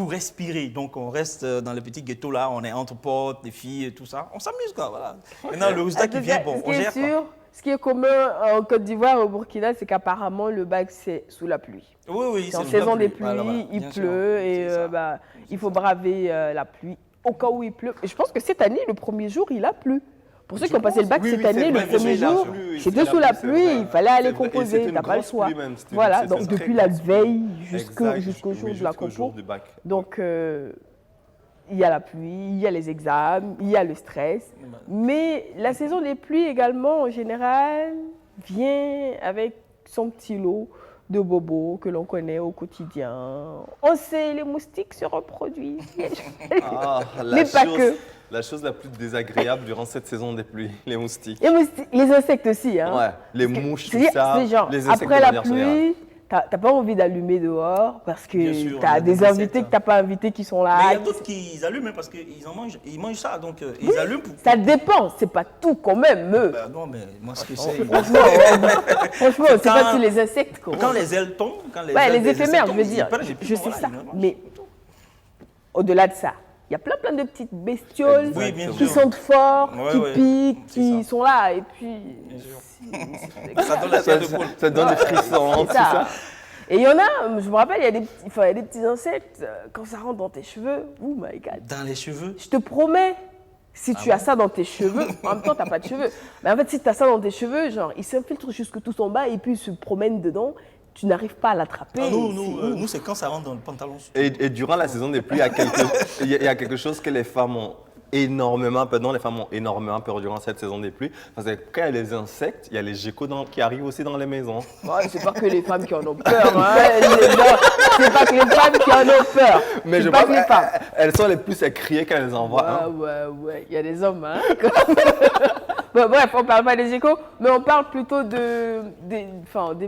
respirer. Donc, on reste dans le petit ghetto là, on est entre potes, les filles et tout ça. On s'amuse, quoi. Voilà. Maintenant, le résultat qui vient, bon, Ce on qui est gère. quoi. sûr, ce qui est commun en Côte d'Ivoire et au Burkina, c'est qu'apparemment, le bac, c'est sous la pluie. Oui, oui, C'est en le saison cas des plus. pluies, Voilà, voilà, il bien sûr. pleut et C'est ça. il faut braver la pluie au cas où il pleut. Et je pense que cette année, le premier jour, il a plu. Pour ceux qui ont passé le bac Oui, cette oui, c'est année, vrai, le premier il a jour, plu, c'était sous la c'est pluie, vrai. il fallait aller C'est vrai, et composer, c'était tu une n'as pas le grosse choix. pluie même, c'était Voilà, une donc très depuis la grosse veille Exact, jusqu'au jour oui, de la jusqu'au jour compo. du bac. Donc, il y a la pluie, il y a les examens, il y a le stress. Mais la saison des pluies également, en général, vient avec son petit lot de bobos que l'on connaît au quotidien. On sait, les moustiques se reproduisent. Ah, Mais pas que. La chose la plus désagréable durant cette saison des pluies, les moustiques. Les insectes aussi. Hein. Ouais, les Parce que- mouches, tout c'est-à-dire, ça. c'est genre, les insectes après de la manière générale. pluie, t'as pas envie d'allumer dehors parce que Bien sûr, tu on a as des des invités insectes. que tu n'as pas invités qui sont là. Mais il y a d'autres qui allument hein, parce qu'ils ils mangent ça. Donc, ils allument pour. Ça dépend, c'est pas tout quand même. Bah, non, mais moi, ce que c'est. Franchement, c'est pas Quand- tous les insectes. Quoi. Quand les ailes tombent, quand les Ouais, ailes les des éphémères, insectes je veux tombent, dire, ils perdent, et puis je bon, sais voilà, ça. ils mangent. Mais au-delà de ça, il y a plein de petites bestioles Oui, bien qui sûr. sentent fort, Ouais, qui ouais, piquent, c'est qui ça. sont là. Et puis, Ça donne la chair de Ça, poule. ça donne des frissons, c'est tout ça. ça. Et il y en a, je me rappelle, il y a des petits insectes, quand ça rentre dans tes cheveux, oh my god. Dans les cheveux. Je te promets, si tu as ça dans tes cheveux, en même temps, tu n'as pas de cheveux. Mais en fait, si tu as ça dans tes cheveux, genre, il s'infiltre jusque tout en bas et puis il se promène dedans. Tu n'arrives pas à l'attraper. Ah, C'est- nous, c'est quand ça rentre dans le pantalon. Et durant la saison des pluies, il y a quelque chose que les femmes ont énormément peur. Non, les femmes ont énormément peur durant cette saison des pluies. Parce que quand il y a les insectes, il y a les geckos qui arrivent aussi dans les maisons. Ouais, c'est pas que les femmes qui en ont peur. Hein. C'est pas que les femmes qui en ont peur. Mais C'est je pas pense que les femmes. qu'elles sont les plus écriées quand elles envoient. hein. Ouais. Il y a des hommes. Hein. Bon, bref, on parle pas des échos, mais on parle plutôt des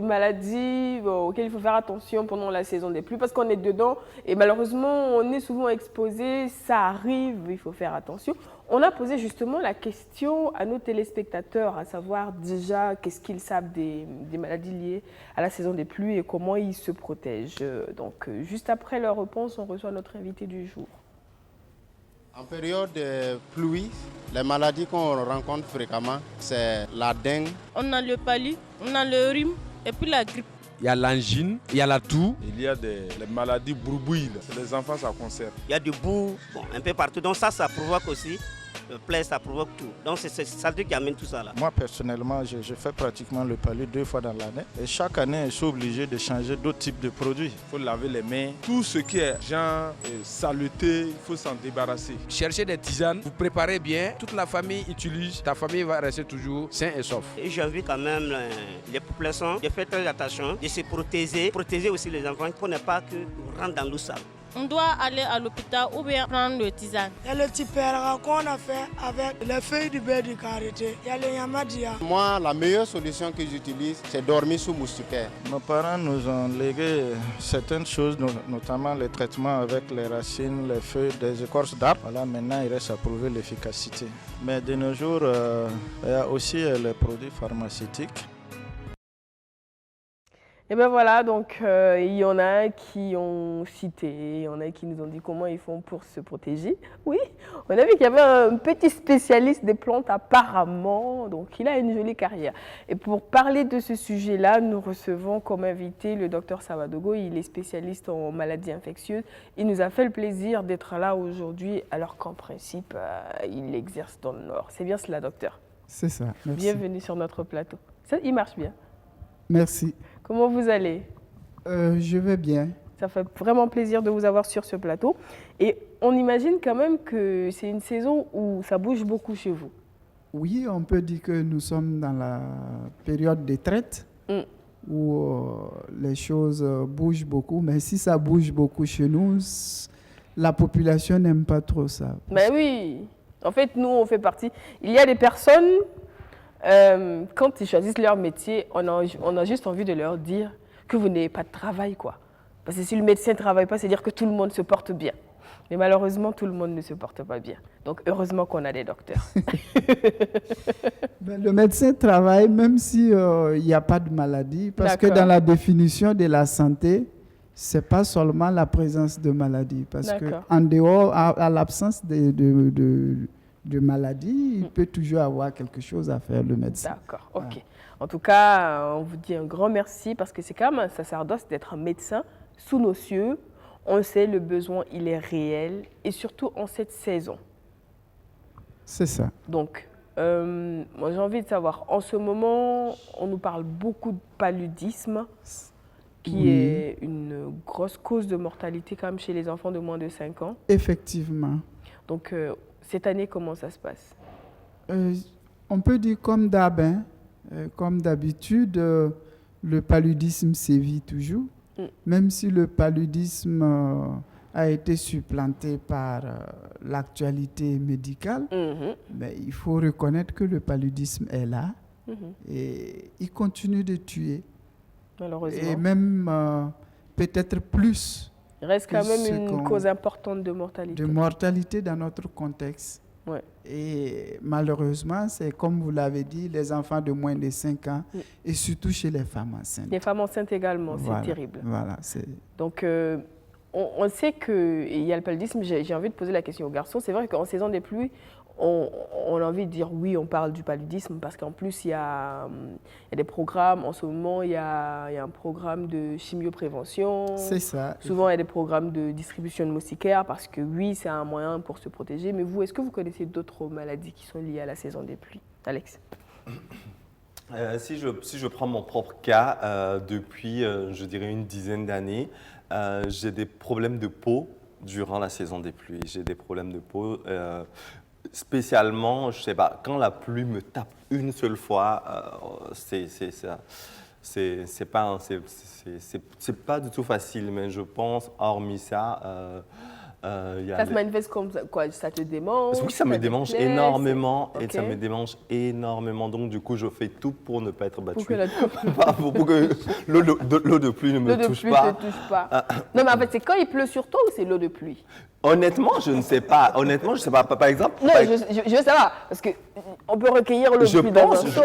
maladies auxquelles il faut faire attention pendant la saison des pluies parce qu'on est dedans et malheureusement, on est souvent exposé. Ça arrive, il faut faire attention. On a posé justement la question à nos téléspectateurs, à savoir déjà qu'est-ce qu'ils savent des maladies liées à la saison des pluies et comment ils se protègent. Donc, juste après leur réponse, on reçoit notre invité du jour. En période de pluie, les maladies qu'on rencontre fréquemment, c'est la dengue. On a le palu, on a le rhume et puis la grippe. Il y a l'angine, il y a la toux. Il y a les maladies bourbouyes. Les enfants, ça concerne. Il y a du boue un peu partout. Donc ça provoque aussi plaie, ça provoque tout. Donc c'est ça qui amène tout ça là. Moi personnellement, je fais pratiquement le palu 2 fois dans l'année. Et chaque année, je suis obligé de changer d'autres types de produits. Il faut laver les mains. Tout ce qui est genre saleté, il faut s'en débarrasser. Cherchez des tisanes, vous préparez bien, toute la famille utilise, ta famille va rester toujours sain et sauf. Et j'invite quand même les populations de faire très attention, de se protéger aussi les enfants pour ne pas que rentrent dans l'eau sale. On doit aller à l'hôpital ou bien prendre le tisane. Il y a le petit père qu'on a fait avec les feuilles du beurre du karité. Il y a le yamadia. Moi, la meilleure solution que j'utilise, c'est dormir sous moustiquaire. Nos parents nous ont légué certaines choses, notamment les traitements avec les racines, les feuilles des écorces d'arbres. Voilà, maintenant, il reste à prouver l'efficacité. Mais de nos jours, il y a aussi les produits pharmaceutiques. Et bien voilà, donc il y en a qui ont cité, il y en a qui nous ont dit comment ils font pour se protéger. Oui, on a vu qu'il y avait un petit spécialiste des plantes apparemment, donc il a une jolie carrière. Et pour parler de ce sujet-là, nous recevons comme invité le docteur Savadogo, il est spécialiste en maladies infectieuses. Il nous a fait le plaisir d'être là aujourd'hui, alors qu'en principe, il exerce dans le Nord. C'est bien cela, docteur? C'est ça, merci. Bienvenue sur notre plateau. Ça, il marche bien. Merci. Comment vous allez? Je vais bien. Ça fait vraiment plaisir de vous avoir sur ce plateau. Et on imagine quand même que c'est une saison où ça bouge beaucoup chez vous. Oui, on peut dire que nous sommes dans la période des traites où les choses bougent beaucoup. Mais si ça bouge beaucoup chez nous, la population n'aime pas trop ça. Ben oui. En fait, nous, on fait partie. Il y a des personnes... quand ils choisissent leur métier, on a juste envie de leur dire que vous n'avez pas de travail, quoi. Parce que si le médecin ne travaille pas, c'est dire que tout le monde se porte bien. Mais malheureusement, tout le monde ne se porte pas bien. Donc, heureusement qu'on a des docteurs. Ben, le médecin travaille même s'il n'y a pas de maladie. Parce que dans la définition de la santé, ce n'est pas seulement la présence de maladie. Parce qu'en dehors, à l'absence de maladie, il peut toujours avoir quelque chose à faire, le médecin. D'accord, ok. Voilà. En tout cas, on vous dit un grand merci parce que c'est quand même un sacerdoce d'être un médecin sous nos cieux. On sait le besoin, il est réel et surtout en cette saison. C'est ça. Donc, moi j'ai envie de savoir, en ce moment, on nous parle beaucoup de paludisme qui est une grosse cause de mortalité quand même chez les enfants de moins de 5 ans. Effectivement. Donc, cette année, comment ça se passe? On peut dire comme d'hab, comme d'habitude, le paludisme sévit toujours. Même si le paludisme a été supplanté par l'actualité médicale, mais il faut reconnaître que le paludisme est là et il continue de tuer. Malheureusement. Et même peut-être plus. Il reste quand même une cause importante de mortalité. De mortalité dans notre contexte. Ouais. Et malheureusement, c'est comme vous l'avez dit, les enfants de moins de 5 ans et surtout chez les femmes enceintes. Les femmes enceintes également, voilà, c'est terrible. Voilà, donc, on sait qu'il y a le paludisme. J'ai envie de poser la question aux garçons. C'est vrai qu'en saison des pluies, on a envie de dire oui, on parle du paludisme parce qu'en plus, il y a des programmes. En ce moment, il y a un programme de chimioprévention. C'est ça. Souvent, il y a des programmes de distribution de moustiquaires parce que oui, c'est un moyen pour se protéger. Mais vous, est-ce que vous connaissez d'autres maladies qui sont liées à la saison des pluies? Alex? Si je prends mon propre cas, depuis, je dirais, une dizaine d'années, j'ai des problèmes de peau durant la saison des pluies. J'ai des problèmes de peau. Spécialement, je sais pas, quand la pluie me tape une seule fois, c'est pas du tout facile, mais je pense, hormis ça, ça se manifeste comme quoi? Ça te démange? Oui, ça me démange énormément. Okay. Et ça me démange énormément. Donc, du coup, je fais tout pour ne pas être battu. Pour que l'eau de pluie ne me touche pas. L'eau de pluie ne te touche pas. Non, mais en fait, c'est quand il pleut sur toi ou c'est l'eau de pluie? Honnêtement, je ne sais pas. Honnêtement, je ne sais pas. Par exemple... Non, je veux savoir. Parce qu'on peut recueillir l'eau de pluie dans un seau,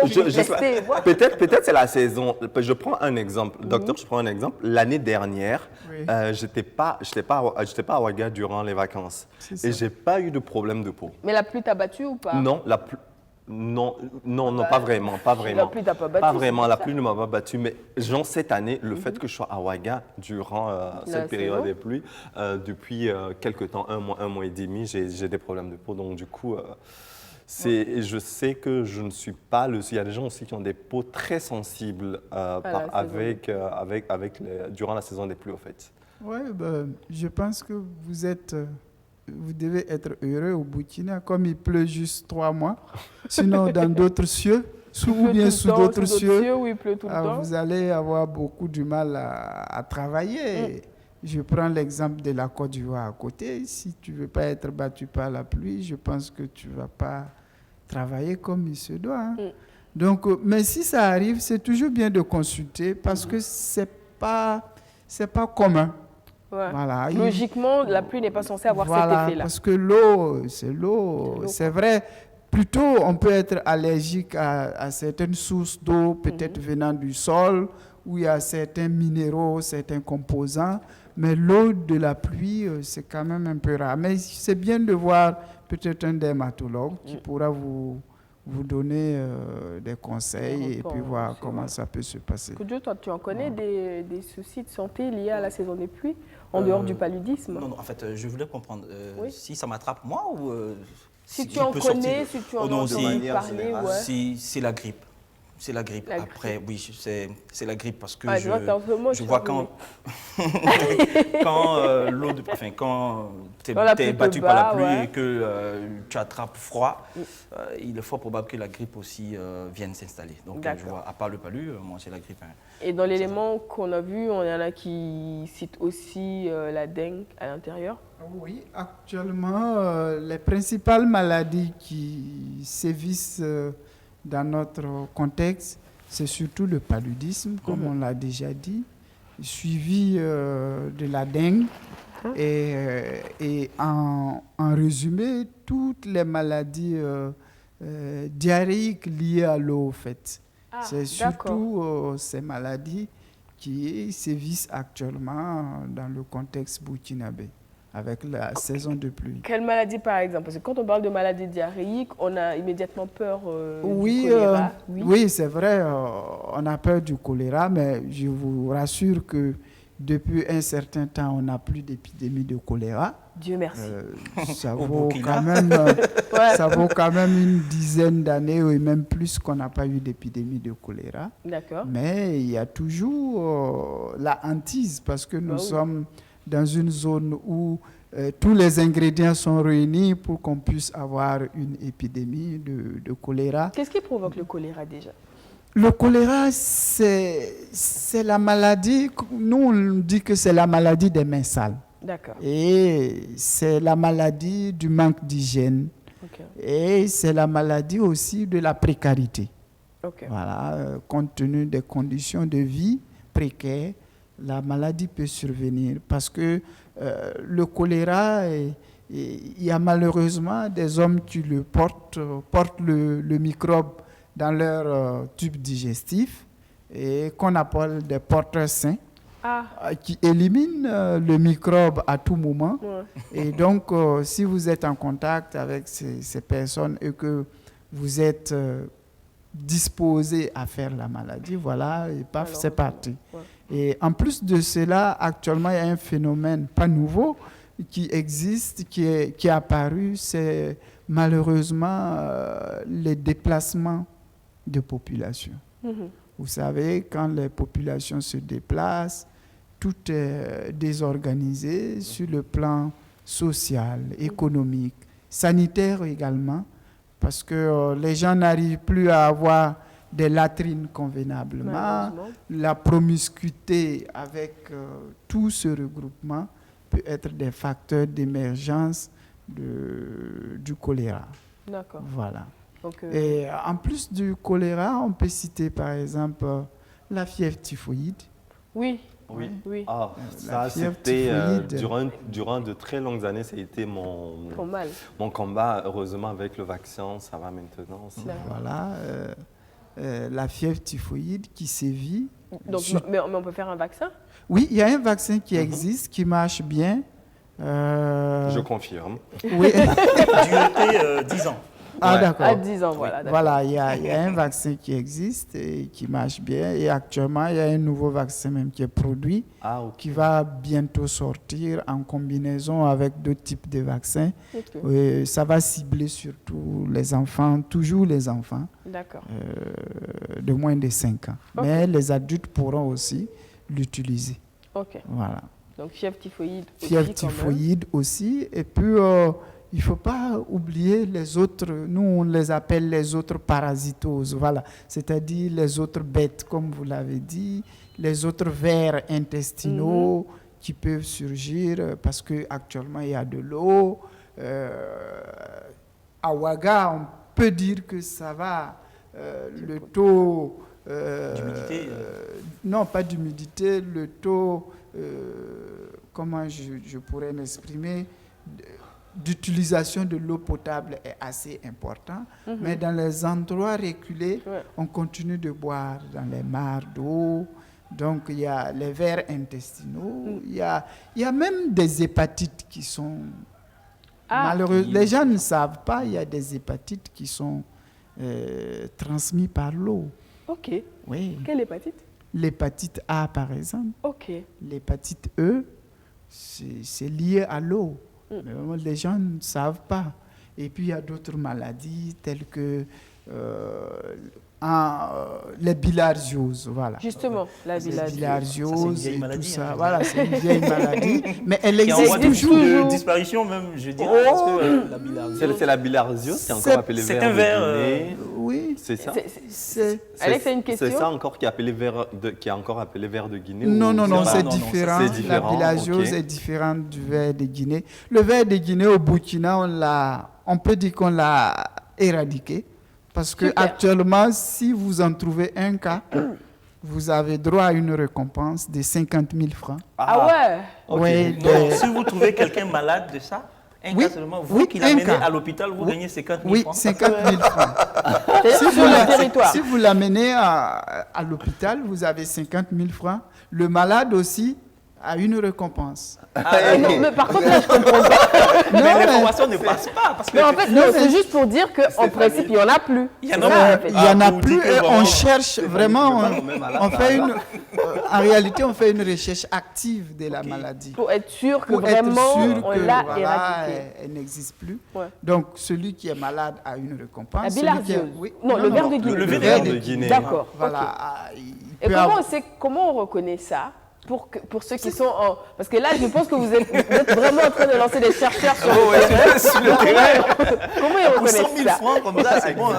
peut-être c'est la saison. Je prends un exemple. Docteur, je prends un exemple. L'année dernière, j'étais pas à Ouaga durant les vacances. Et je n'ai pas eu de problème de peau. Mais la pluie t'a battu ou pas? Non, Non, pas vraiment, pas vraiment. La pluie t'a pas battu? Pas vraiment, la pluie ne m'a pas battu. Mais genre cette année, le fait que je sois à Ouaga durant cette période des pluies, depuis quelques temps, un mois et demi, j'ai des problèmes de peau. Donc du coup, je sais que je ne suis pas le seul. Il y a des gens aussi qui ont des peaux très sensibles durant la saison des pluies, en fait. Oui, je pense que vous devez être heureux au Burkina, comme il pleut juste 3 mois. Sinon, dans d'autres cieux, ou bien sous d'autres cieux, où il pleut tout le temps. vous allez avoir beaucoup de mal à travailler. Je prends l'exemple de la Côte d'Ivoire à côté. Si tu ne veux pas être battu par la pluie, je pense que tu ne vas pas travailler comme il se doit. Hein. Donc, mais si ça arrive, c'est toujours bien de consulter parce que c'est pas commun. Ouais. Voilà. Logiquement, la pluie n'est pas censée avoir cet effet-là. Parce que l'eau, c'est l'eau. C'est vrai, plutôt on peut être allergique à certaines sources d'eau, peut-être venant du sol, où il y a certains minéraux, certains composants. Mais l'eau de la pluie, c'est quand même un peu rare. Mais c'est bien de voir peut-être un dermatologue qui pourra vous donner des conseils et puis voir comment ça peut se passer. Kodjo, toi, tu en connais des soucis de santé liés à la saison des pluies, en dehors du paludisme? Non, en fait, je voulais comprendre si ça m'attrape moi ou... si tu en connais, si tu en as entendu parler, c'est la grippe. C'est la grippe. Après, oui, c'est la grippe parce que je vois quand tu es battu par la pluie et que tu attrapes froid, il est fort probable que la grippe aussi vienne s'installer. Donc, je vois, à part le palu, moi, c'est la grippe. Hein. Et dans l'élément qu'on a vu, on y en a qui citent aussi la dengue à l'intérieur. Oui, actuellement, les principales maladies qui sévissent dans notre contexte, c'est surtout le paludisme, comme on l'a déjà dit, suivi de la dengue. Et en résumé, toutes les maladies diarrhéiques liées à l'eau, en fait. C'est surtout ces maladies qui sévissent actuellement dans le contexte burkinabé, avec la saison de pluie. Quelle maladie, par exemple? Parce que quand on parle de maladie diarrhéique, on a immédiatement peur du choléra. Oui, c'est vrai, on a peur du choléra, mais je vous rassure que depuis un certain temps, on n'a plus d'épidémie de choléra. Dieu merci. Ça vaut quand même une dizaine d'années et même plus qu'on n'a pas eu d'épidémie de choléra. D'accord. Mais il y a toujours la hantise parce que nous sommes dans une zone où tous les ingrédients sont réunis pour qu'on puisse avoir une épidémie de choléra. Qu'est-ce qui provoque le choléra déjà? Le choléra, c'est la maladie, nous on dit que c'est la maladie des mains sales. D'accord. Et c'est la maladie du manque d'hygiène. Okay. Et c'est la maladie aussi de la précarité. Okay. Voilà, compte tenu des conditions de vie précaires, la maladie peut survenir parce que le choléra, il y a malheureusement des hommes qui portent le microbe dans leur tube digestif et qu'on appelle des porteurs sains qui éliminent le microbe à tout moment. Ouais. Et donc, si vous êtes en contact avec ces personnes et que vous êtes disposé à faire la maladie, voilà, et paf, c'est parti. Ouais. Et en plus de cela, actuellement, il y a un phénomène pas nouveau qui existe, qui est apparu, c'est malheureusement les déplacements de population. Vous savez, quand les populations se déplacent, tout est désorganisé sur le plan social, économique, sanitaire également, parce que les gens n'arrivent plus à avoir des latrines convenablement. La promiscuité avec tout ce regroupement peut être des facteurs d'émergence du choléra. D'accord. Voilà. Donc, et en plus du choléra, on peut citer par exemple la fièvre typhoïde. Oui. Oui. Ah, ça, c'était durant de très longues années, ça a été mon combat. Heureusement, avec le vaccin, ça va maintenant aussi. Voilà. La fièvre typhoïde qui sévit. Donc, mais on peut faire un vaccin? Oui, il y a un vaccin qui existe, qui marche bien. Je confirme. Oui. Durée 10 ans. Ah, d'accord. À 10 ans, voilà. d'accord. Voilà, il y a un vaccin qui existe et qui marche bien. Et actuellement, il y a un nouveau vaccin même qui est produit, qui va bientôt sortir en combinaison avec d'autres types de vaccins. Ok. Ça va cibler surtout les enfants, toujours les enfants. D'accord. De moins de 5 ans. Ok. Mais les adultes pourront aussi l'utiliser. Ok. Voilà. Donc fièvre typhoïde aussi. Fièvre quand même. typhoïde aussi. Et puis, il ne faut pas oublier les autres, nous on les appelle les autres parasitoses, voilà. C'est-à-dire les autres bêtes, comme vous l'avez dit, les autres vers intestinaux qui peuvent surgir parce qu'actuellement il y a de l'eau. À Ouaga, on peut dire que ça va. Le taux... D'humidité non, pas d'humidité, le taux... comment je pourrais m'exprimer, d'utilisation de l'eau potable est assez important, mais dans les endroits reculés, on continue de boire dans les mares d'eau. Donc, il y a les vers intestinaux, il y a même des hépatites qui sont malheureuses. Les gens ne savent pas, il y a des hépatites qui sont transmises par l'eau. Ok. Oui. Quelle hépatite? L'hépatite A, par exemple. Ok. L'hépatite E, c'est lié à l'eau. Mais vraiment, les gens ne savent pas. Et puis, il y a d'autres maladies telles que les bilharzioses. Voilà. Justement, la bilharziose et tout ça. Hein, voilà, c'est une vieille maladie. Mais elle qui existe toujours. De disparition même, je dirais. Parce que la bilharziose. C'est la bilharziose qui est encore appelée ver de Guinée. Oui. C'est ça. Alex, c'est une question. C'est ça encore qui est encore appelé ver de Guinée. Non, c'est différent. La bilharziose est différente du ver de Guinée. Le ver de Guinée au Burkina, on peut dire qu'on l'a éradiqué. Parce qu'actuellement, si vous en trouvez un cas, vous avez droit à une récompense de 50 000 francs. Ah ouais? Oui, donc, si vous trouvez quelqu'un malade de ça, cas seulement, vous qui l'amenez à l'hôpital, vous gagnez 50 000 francs. Oui, 50 000 francs. Si vous l'amenez à l'hôpital, vous avez 50 000 francs. Le malade aussi a une récompense. Non, mais par contre, là, je comprends pas. Mais l'information ne passe pas. Parce que non, en fait, c'est juste pour dire qu'en principe, il n'y en a plus. Il n'y en a plus et on cherche vraiment. En réalité, on fait une recherche active de la maladie. Pour être sûr que vraiment, on l'a éradiquée. Elle n'existe plus. Ouais. Donc, celui qui est malade a une récompense. La bilharziose. Non, le ver de Guinée. Le ver de Guinée. D'accord. Voilà. Et comment on reconnaît ça? Pour ceux qui sont en... Parce que là, je pense que vous êtes vraiment en train de lancer des chercheurs sur le terrain. Comment ils reconnaissent ça? 100 000 francs comme ça, c'est bon.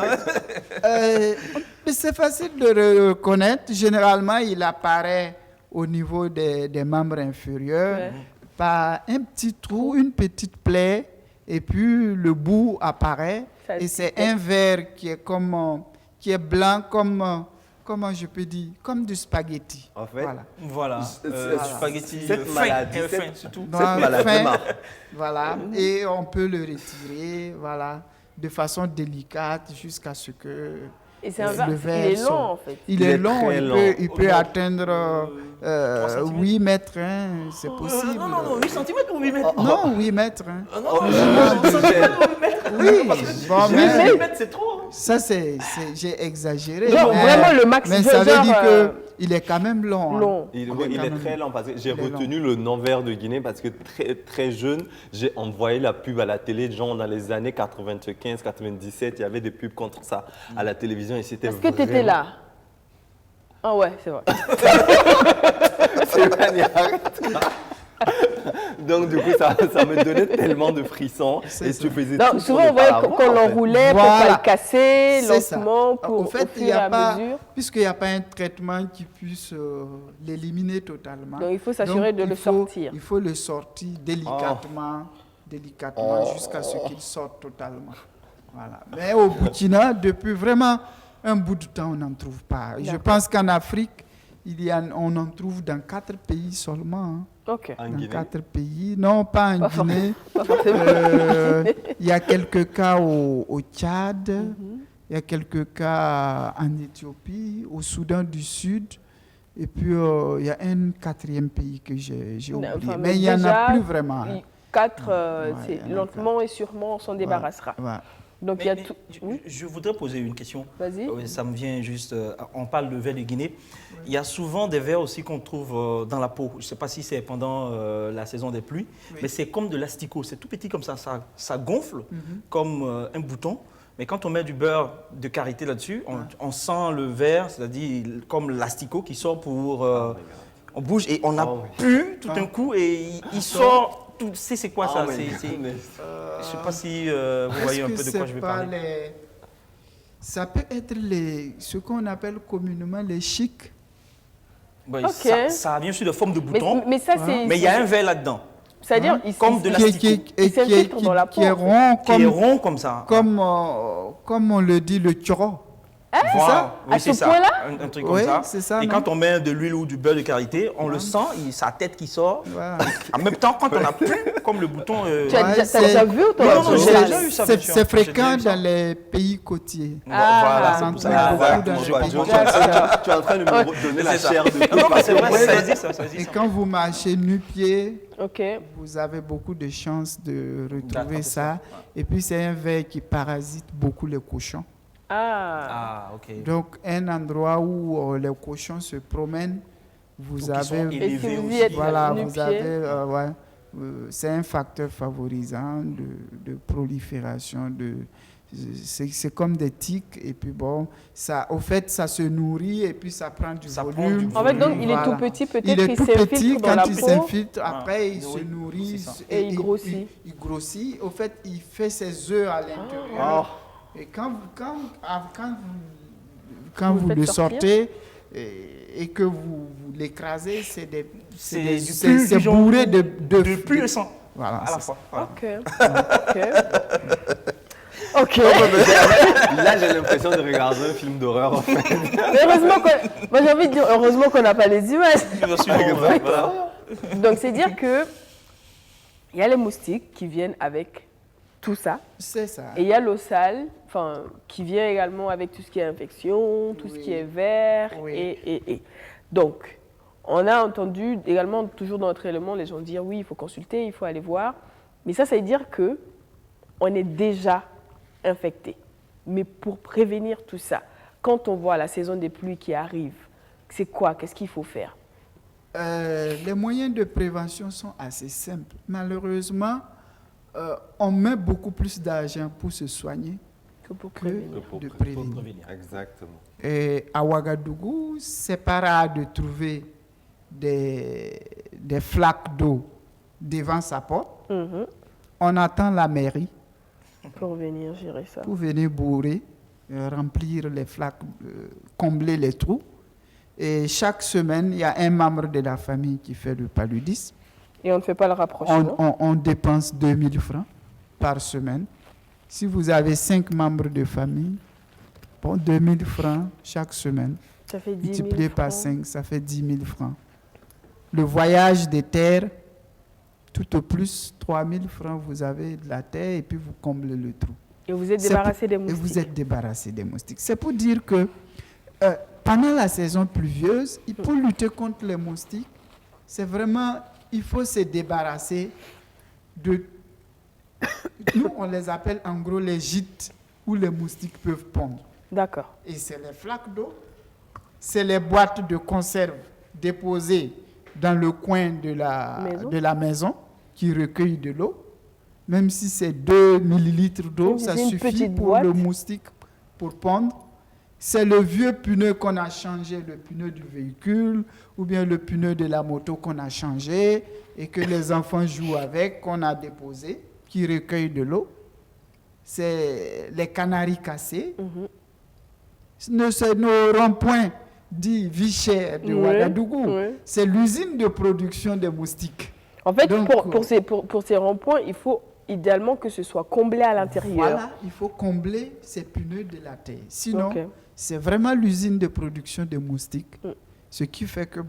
C'est facile de le reconnaître. Généralement, il apparaît au niveau des membres inférieurs par un petit trou, une petite plaie, et puis le bout apparaît. Et c'est un ver qui est blanc comme... Comment je peux dire? Comme du spaghetti. En fait, voilà. Spaghetti fin, surtout. Cette maladie. Voilà. Et on peut le retirer, voilà, de façon délicate jusqu'à ce que et c'est le ver il est long, en fait. Il est long. Il peut atteindre 8 mètres. Hein, c'est possible. Non, 8 cm ou 8 mètres? Non, 8 mètres. Hein. Non, 8 mètres. Oui, bon, 8 mètres, c'est trop. Ça, j'ai exagéré. Non, vraiment le max. Mais ça veut dire qu'il est quand même long. Il est très long parce que j'ai retenu le nom ver de Guinée parce que très, très jeune, j'ai envoyé la pub à la télé. Genre dans les années 95-97, il y avait des pubs contre ça à la télévision. Et c'était Est-ce que tu étais là? Ah ouais, c'est vrai. Donc, du coup, ça me donnait tellement de frissons. Et tu faisais tout souvent, on voyait qu'on l'enroulait pour ne pas le casser, lentement, pour en fait, au fur et à mesure. Puisqu'il n'y a pas un traitement qui puisse l'éliminer totalement. Donc, il faut s'assurer de le sortir. Il faut le sortir délicatement, jusqu'à ce qu'il sorte totalement. Voilà. Mais au Burkina, depuis vraiment un bout de temps, on n'en trouve pas. Je pense qu'en Afrique, on en trouve dans 4 pays seulement. Hein. Okay. Dans 4 pays. Non, pas en Guinée. Il y a quelques cas au Tchad. Il y a quelques cas en Éthiopie, au Soudan du Sud. Et puis, il y a un 4e pays que j'ai oublié. Mais il n'y en a plus vraiment. 4, lentement et sûrement, on s'en débarrassera. Donc il y a tout. Je voudrais poser une question. Vas-y. Ça me vient juste. On parle de vers de Guinée. Il y a souvent des vers aussi qu'on trouve dans la peau. Je ne sais pas si c'est pendant la saison des pluies, mais c'est comme de l'asticot. C'est tout petit comme ça. Ça gonfle comme un bouton. Mais quand on met du beurre de karité là-dessus, on sent le verre, c'est-à-dire comme l'asticot qui sort pour... on bouge et on a pu tout un coup et il sort... C'est quoi ça? Je ne sais pas si vous voyez un peu de quoi je vais parler. Ça peut être ce qu'on appelle communément les chics. Oui, ça vient sur de forme de bouton, mais il y a un verre là-dedans. C'est-à-dire, comme de l'asticot. Qui est rond comme ça. Comme on le dit, le tchoro. C'est ça? Oui, c'est ça. Un truc comme ça. C'est ça. Et quand on met de l'huile ou du beurre de karité, on le sent, sa tête qui sort. En même temps, quand on a plus, comme le bouton... Tu as déjà vu ou non, j'ai déjà eu ça. C'est fréquent dans les pays côtiers. Voilà, c'est pour ça. Tu es en train de me donner la chair de... Non, mais c'est vrai, ça existe. Et quand vous marchez nu-pied, vous avez beaucoup de chances de retrouver ça. Et puis, c'est un ver qui parasite beaucoup les cochons. Ok. Donc, un endroit où les cochons se promènent, vous avez... Et si vous y êtes c'est un facteur favorisant de prolifération. C'est comme des tiques, et puis bon, au fait, ça se nourrit, et puis ça prend du volume. En fait, donc, il est tout petit, peut-être qu'il s'infiltre dans la peau. Quand il s'infiltre, après, il se nourrit. Et il grossit. Il grossit. Au fait, il fait ses œufs à l'intérieur. Et quand vous le sortez et que vous l'écrasez, c'est bourré de pluie et sang. Voilà, à la fois. Voilà. Ok. Là, j'ai l'impression de regarder un film d'horreur, en fait. Moi, j'ai envie de dire, heureusement qu'on n'a pas les images. Donc, c'est dire que il y a les moustiques qui viennent avec tout ça. C'est ça. Et il y a l'eau sale, qui vient également avec tout ce qui est infection, tout ce qui est verre. Et. Donc, on a entendu également, toujours dans notre élément, les gens dire oui, il faut consulter, il faut aller voir. Mais ça veut dire qu'on est déjà infecté. Mais pour prévenir tout ça, quand on voit la saison des pluies qui arrive, c'est quoi? Qu'est-ce qu'il faut faire? Les moyens de prévention sont assez simples. Malheureusement, on met beaucoup plus d'argent pour se soigner que pour prévenir. Exactement. Et à Ouagadougou, c'est pas rare de trouver des flaques d'eau devant sa porte. On attend la mairie pour venir gérer ça. Pour venir bourrer, remplir les flaques, combler les trous. Et chaque semaine, il y a un membre de la famille qui fait le paludisme. Et on ne fait pas le rapprochement. On dépense 2000 francs par semaine. Si vous avez 5 membres de famille, 2000 francs chaque semaine. Ça fait 10 000 multiplié par 5, ça fait 10 000 francs. Le voyage des terres, tout au plus 3 000 francs, vous avez de la terre et puis vous comblez le trou. Et vous êtes débarrassé des moustiques. Et vous êtes débarrassé des moustiques. C'est pour dire que pendant la saison pluvieuse, pour lutter contre les moustiques, c'est vraiment... Il faut se débarrasser de... Nous, on les appelle en gros les gîtes où les moustiques peuvent pondre. D'accord. Et c'est les flaques d'eau, c'est les boîtes de conserve déposées dans le coin de la maison qui recueillent de l'eau. Même si c'est 2 millilitres d'eau, ça suffit pour le moustique pour pondre. C'est le vieux pneu qu'on a changé, le pneu du véhicule, ou bien le pneu de la moto qu'on a changé et que les enfants jouent avec, qu'on a déposé, qui recueille de l'eau. C'est les canaris cassés. C'est nos ronds-points dits Vichère de Ouagadougou. C'est l'usine de production des moustiques. En fait, donc, pour ces ronds-points, il faut idéalement que ce soit comblé à l'intérieur. Voilà, il faut combler ces pneus de la terre. Sinon, c'est vraiment l'usine de production des moustiques. Ce qui fait que,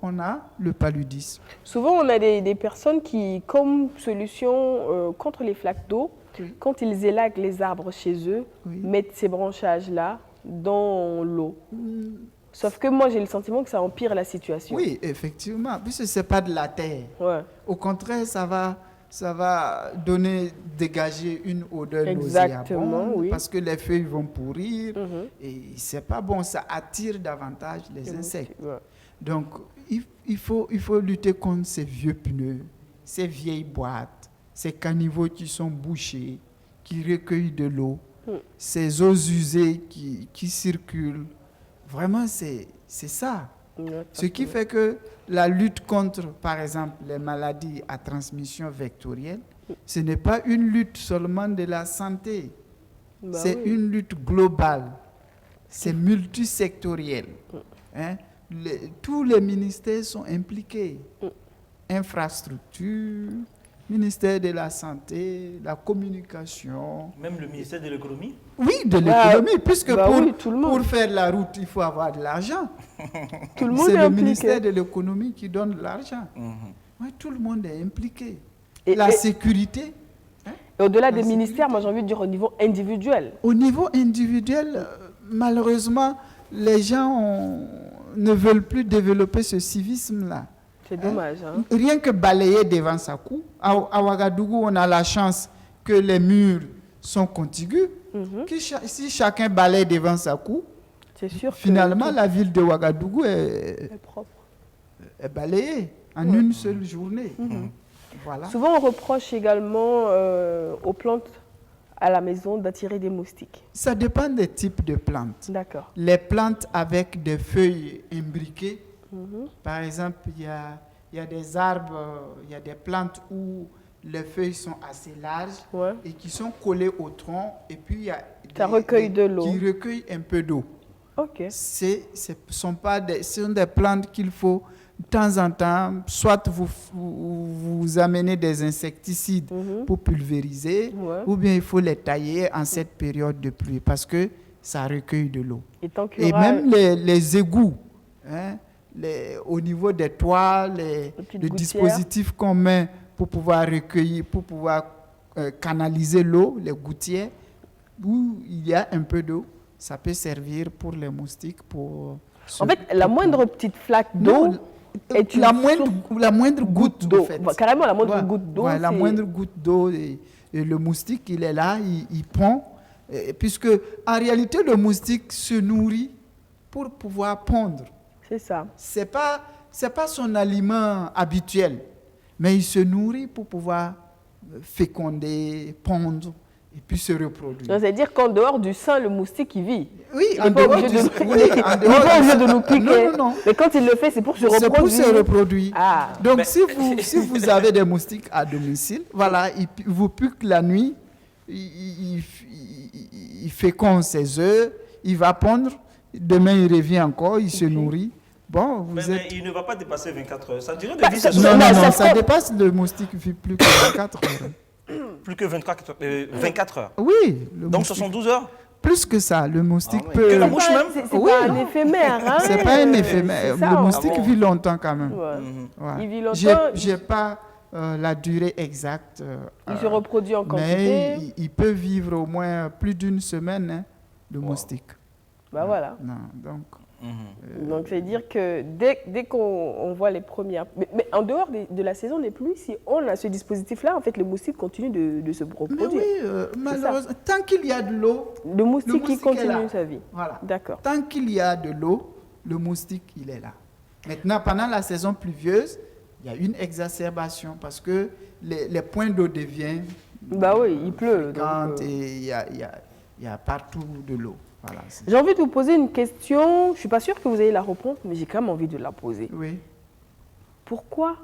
on a le paludisme. Souvent, on a des personnes qui, comme solution contre les flaques d'eau, quand ils élaguent les arbres chez eux, mettent ces branchages-là dans l'eau. Sauf que moi, j'ai le sentiment que ça empire la situation. Oui, effectivement, puisque ce n'est pas de la terre. Au contraire, ça va dégager une odeur Exactement, nauséabonde oui. parce que les feuilles vont pourrir et c'est pas bon, ça attire davantage les insectes. Ouais. Donc, il faut lutter contre ces vieux pneus, ces vieilles boîtes, ces caniveaux qui sont bouchés, qui recueillent de l'eau, ces eaux usées qui circulent. Vraiment, c'est ça. Ce qui fait que la lutte contre, par exemple, les maladies à transmission vectorielle, ce n'est pas une lutte seulement de la santé. C'est une lutte globale. C'est multisectoriel. Hein? Tous les ministères sont impliqués. Infrastructure, ministère de la Santé, la communication. Même le ministère de l'économie? Oui, de l'économie, puisque oui, pour faire la route, il faut avoir de l'argent. Tout le monde C'est est le impliqué. ministère de l'économie qui donne de l'argent. Oui, tout le monde est impliqué. La sécurité. Et au-delà des ministères, moi j'ai envie de dire au niveau individuel. Au niveau individuel, malheureusement, les gens ne veulent plus développer ce civisme-là. C'est dommage. Hein? Rien que balayer devant sa cour. À Ouagadougou, on a la chance que les murs sont contigus. Si chacun balaye devant sa cour, c'est sûr finalement, la ville de Ouagadougou est balayée en une seule journée. Voilà. Souvent, on reproche également aux plantes à la maison d'attirer des moustiques. Ça dépend des types de plantes. D'accord. Les plantes avec des feuilles imbriquées, par exemple, il y a des arbres, il y a des plantes où les feuilles sont assez larges et qui sont collées au tronc, et puis il y a ça recueille de l'eau. Qui recueillent un peu d'eau. Ok. Ce sont des plantes qu'il faut de temps en temps, soit vous amenez des insecticides pour pulvériser, ou bien il faut les tailler en cette période de pluie parce que ça recueille de l'eau. Et même les égouts, hein, au niveau des toits, le dispositif qu'on met pour pouvoir recueillir, pour pouvoir canaliser l'eau, les gouttières, où il y a un peu d'eau, ça peut servir pour les moustiques. En fait, la moindre petite flaque d'eau... La moindre goutte d'eau. Carrément, la moindre goutte d'eau. Ouais, la moindre goutte d'eau. Et le moustique, il est là, il pond. Puisque, en réalité, le moustique se nourrit pour pouvoir pondre. C'est ça. C'est pas son aliment habituel. Mais il se nourrit pour pouvoir féconder, pondre et puis se reproduire. C'est-à-dire qu'en dehors du sein, le moustique, il vit. Oui, il n'est pas obligé de nous piquer. Non. Mais quand il le fait, c'est pour se reproduire. C'est pour se reproduire. Ah. Donc, si vous avez des moustiques à domicile, voilà, vous piquent la nuit, il féconde ses œufs, il va pondre, demain il revient encore, il se nourrit. Bon, mais il ne va pas dépasser 24 heures. Ça dirait de vie, non, ça dépasse, le moustique vit plus que 24 heures. Plus que 24 heures. Oui. Donc 72 heures. Plus que ça, le moustique peut... Que la mouche même. C'est pas un éphémère. Hein, c'est pas un éphémère. Le moustique vit longtemps quand même. Ouais. Il vit longtemps. J'ai pas la durée exacte. Il se reproduit en quantité. Mais il peut vivre au moins plus d'une semaine, hein, le moustique. Bah voilà. Non, donc... Donc, c'est-à-dire que dès qu'on voit les premières... Mais en dehors de la saison des pluies, si on a ce dispositif-là, en fait, le moustique continue de se reproduire. Mais oui, malheureusement, tant qu'il y a de l'eau... Le moustique qui continue sa vie. Voilà. D'accord. Tant qu'il y a de l'eau, le moustique, il est là. Maintenant, pendant la saison pluvieuse, il y a une exacerbation parce que les points d'eau deviennent... Bah oui, il pleut. Et il y a partout de l'eau. Voilà, j'ai envie de vous poser une question. Je ne suis pas sûre que vous ayez la réponse, mais j'ai quand même envie de la poser. Oui. Pourquoi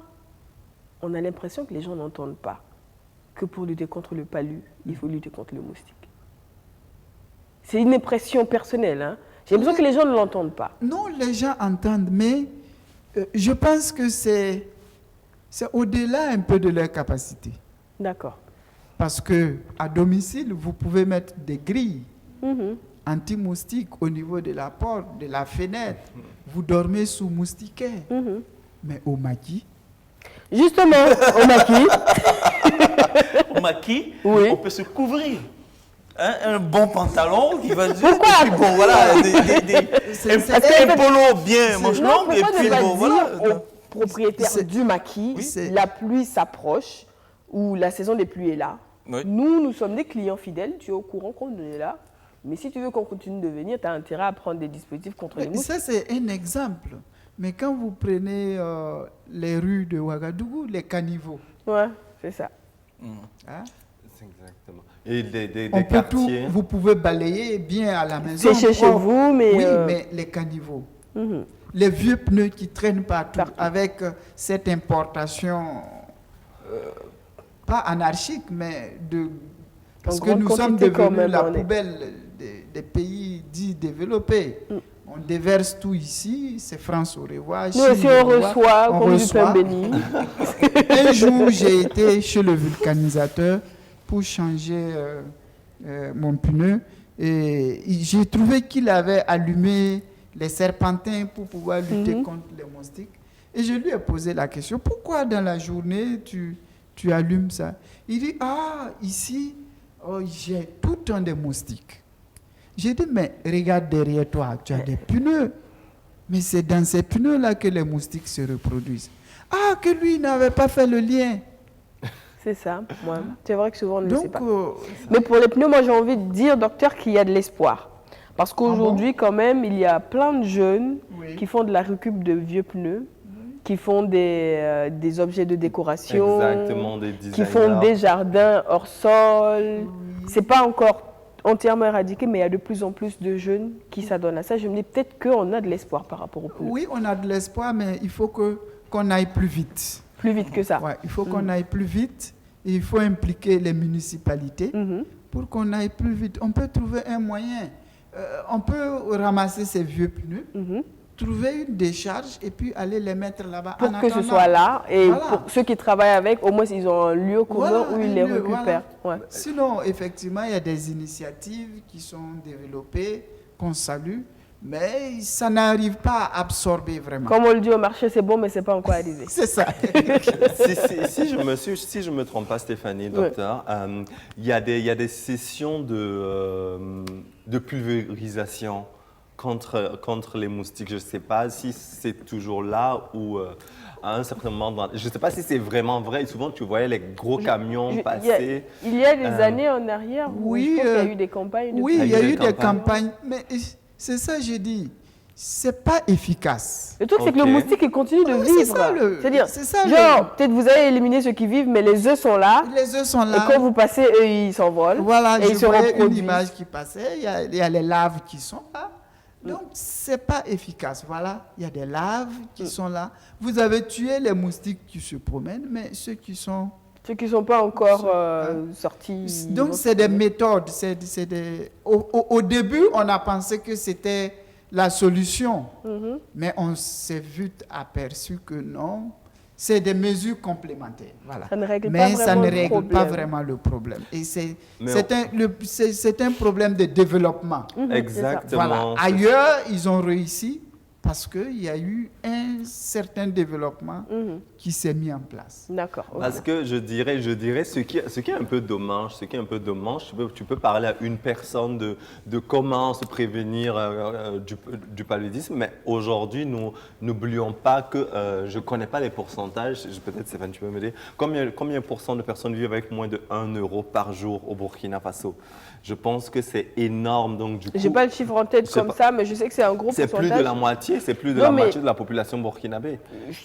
on a l'impression que les gens n'entendent pas que pour lutter contre le palu, il faut lutter contre le moustique? C'est une impression personnelle. Hein? J'ai l'impression que les gens ne l'entendent pas. Non, les gens entendent, mais je pense que c'est au-delà un peu de leur capacité. D'accord. Parce qu'à domicile, vous pouvez mettre des grilles. Anti-moustique au niveau de la porte, de la fenêtre. Vous dormez sous moustiquaire. Mais au maquis. Justement, au maquis. Au maquis, oui. On peut se couvrir. Hein, un bon pantalon qui va dire. Pourquoi? Et puis bon, voilà. Un polo bien manche longue. Et puis bon, voilà. Aux propriétaires du maquis, la pluie s'approche. où la saison des pluies est là. Oui. Nous sommes des clients fidèles, tu es au courant qu'on est là. Mais si tu veux qu'on continue de venir, tu as intérêt à prendre des dispositifs contre les moustiques. Ça, c'est un exemple. Mais quand vous prenez les rues de Ouagadougou, les caniveaux. Ouais, c'est ça. Hein? Exactement. Et des On peut quartiers. tout, vous pouvez balayer bien à la maison. C'est chez vous, mais... Oui, mais les caniveaux. Les vieux pneus qui traînent partout. Avec cette importation, pas anarchique, mais de... Parce que nous sommes devenus la poubelle des pays dits développés. On déverse tout ici, c'est France au revoir. Nous aussi, on reçoit comme du pain béni. Un jour, j'ai été chez le vulcanisateur pour changer mon pneu et j'ai trouvé qu'il avait allumé les serpentins pour pouvoir lutter contre les moustiques. Et je lui ai posé la question, pourquoi dans la journée tu allumes ça? Il dit, ici, j'ai tout le temps des moustiques. J'ai dit, mais regarde derrière toi, tu as des pneus. Mais c'est dans ces pneus-là que les moustiques se reproduisent. Que lui n'avait pas fait le lien. C'est ça, ouais. C'est vrai que souvent on ne le sait pas. Mais pour les pneus, moi j'ai envie de dire, docteur, qu'il y a de l'espoir. Parce qu'aujourd'hui, quand même, il y a plein de jeunes qui font de la récup de vieux pneus, qui font des objets de décoration, qui font des jardins hors sol. C'est pas encore entièrement éradiqué, mais il y a de plus en plus de jeunes qui s'adonnent à ça. Je me dis peut-être qu'on a de l'espoir par rapport aux pneus. Oui, on a de l'espoir, mais il faut qu'on aille plus vite. Plus vite que ça. Ouais, il faut qu'on aille plus vite. Et il faut impliquer les municipalités pour qu'on aille plus vite. On peut trouver un moyen. On peut ramasser ces vieux pneus, trouver une décharge et puis aller les mettre là-bas. Pour que ce soit là. Et pour ceux qui travaillent avec, au moins ils ont un lieu commun où ils les récupèrent. Ouais. Sinon, effectivement, il y a des initiatives qui sont développées, qu'on salue, mais ça n'arrive pas à absorber vraiment. Comme on le dit au marché, c'est bon, mais ce n'est pas encore arrivé. C'est ça. Si je me trompe pas, Stéphanie, docteur, il y a des sessions de pulvérisation contre les moustiques. Je ne sais pas si c'est toujours là ou à un certain moment. Je ne sais pas si c'est vraiment vrai. Et souvent, tu voyais les gros camions passer. Il y a des années en arrière où je pense qu'il y a eu des campagnes. Oui, il y a eu des campagnes. Mais c'est ça, j'ai dit. C'est pas efficace. Le truc, c'est que le moustique, il continue de vivre. C'est-à-dire, peut-être vous avez éliminé ceux qui vivent, mais les œufs sont là. Les œufs sont là. Et quand vous passez, eux, ils s'envolent. Voilà, et ils se reproduisent. une image qui passait. Il y a les larves qui sont là. Donc, c'est pas efficace. Voilà, il y a des larves qui sont là. Vous avez tué les moustiques qui se promènent, mais ceux qui sont... Ceux qui ne sont pas encore sortis. Donc, c'est des méthodes. Au début, on a pensé que c'était la solution. Mais on s'est vite aperçu que non, c'est des mesures complémentaires. Voilà. Ça ne règle mais ça ne règle pas vraiment le problème. Et c'est un problème de développement. Exactement. Voilà. Ailleurs, ils ont réussi parce qu'il y a eu un certain développement qui s'est mis en place. D'accord. Parce que je dirais ce qui est un peu dommage, tu peux parler à une personne de comment se prévenir du paludisme, mais aujourd'hui, nous n'oublions pas que, je ne connais pas les pourcentages, peut-être Stéphane, tu peux me dire, combien % de personnes vivent avec moins de 1 euro par jour au Burkina Faso? Je pense que c'est énorme. Donc, du coup, je n'ai pas le chiffre en tête comme ça, mais je sais que c'est un gros pourcentage. C'est plus de la moitié, moitié de la population burkinabé.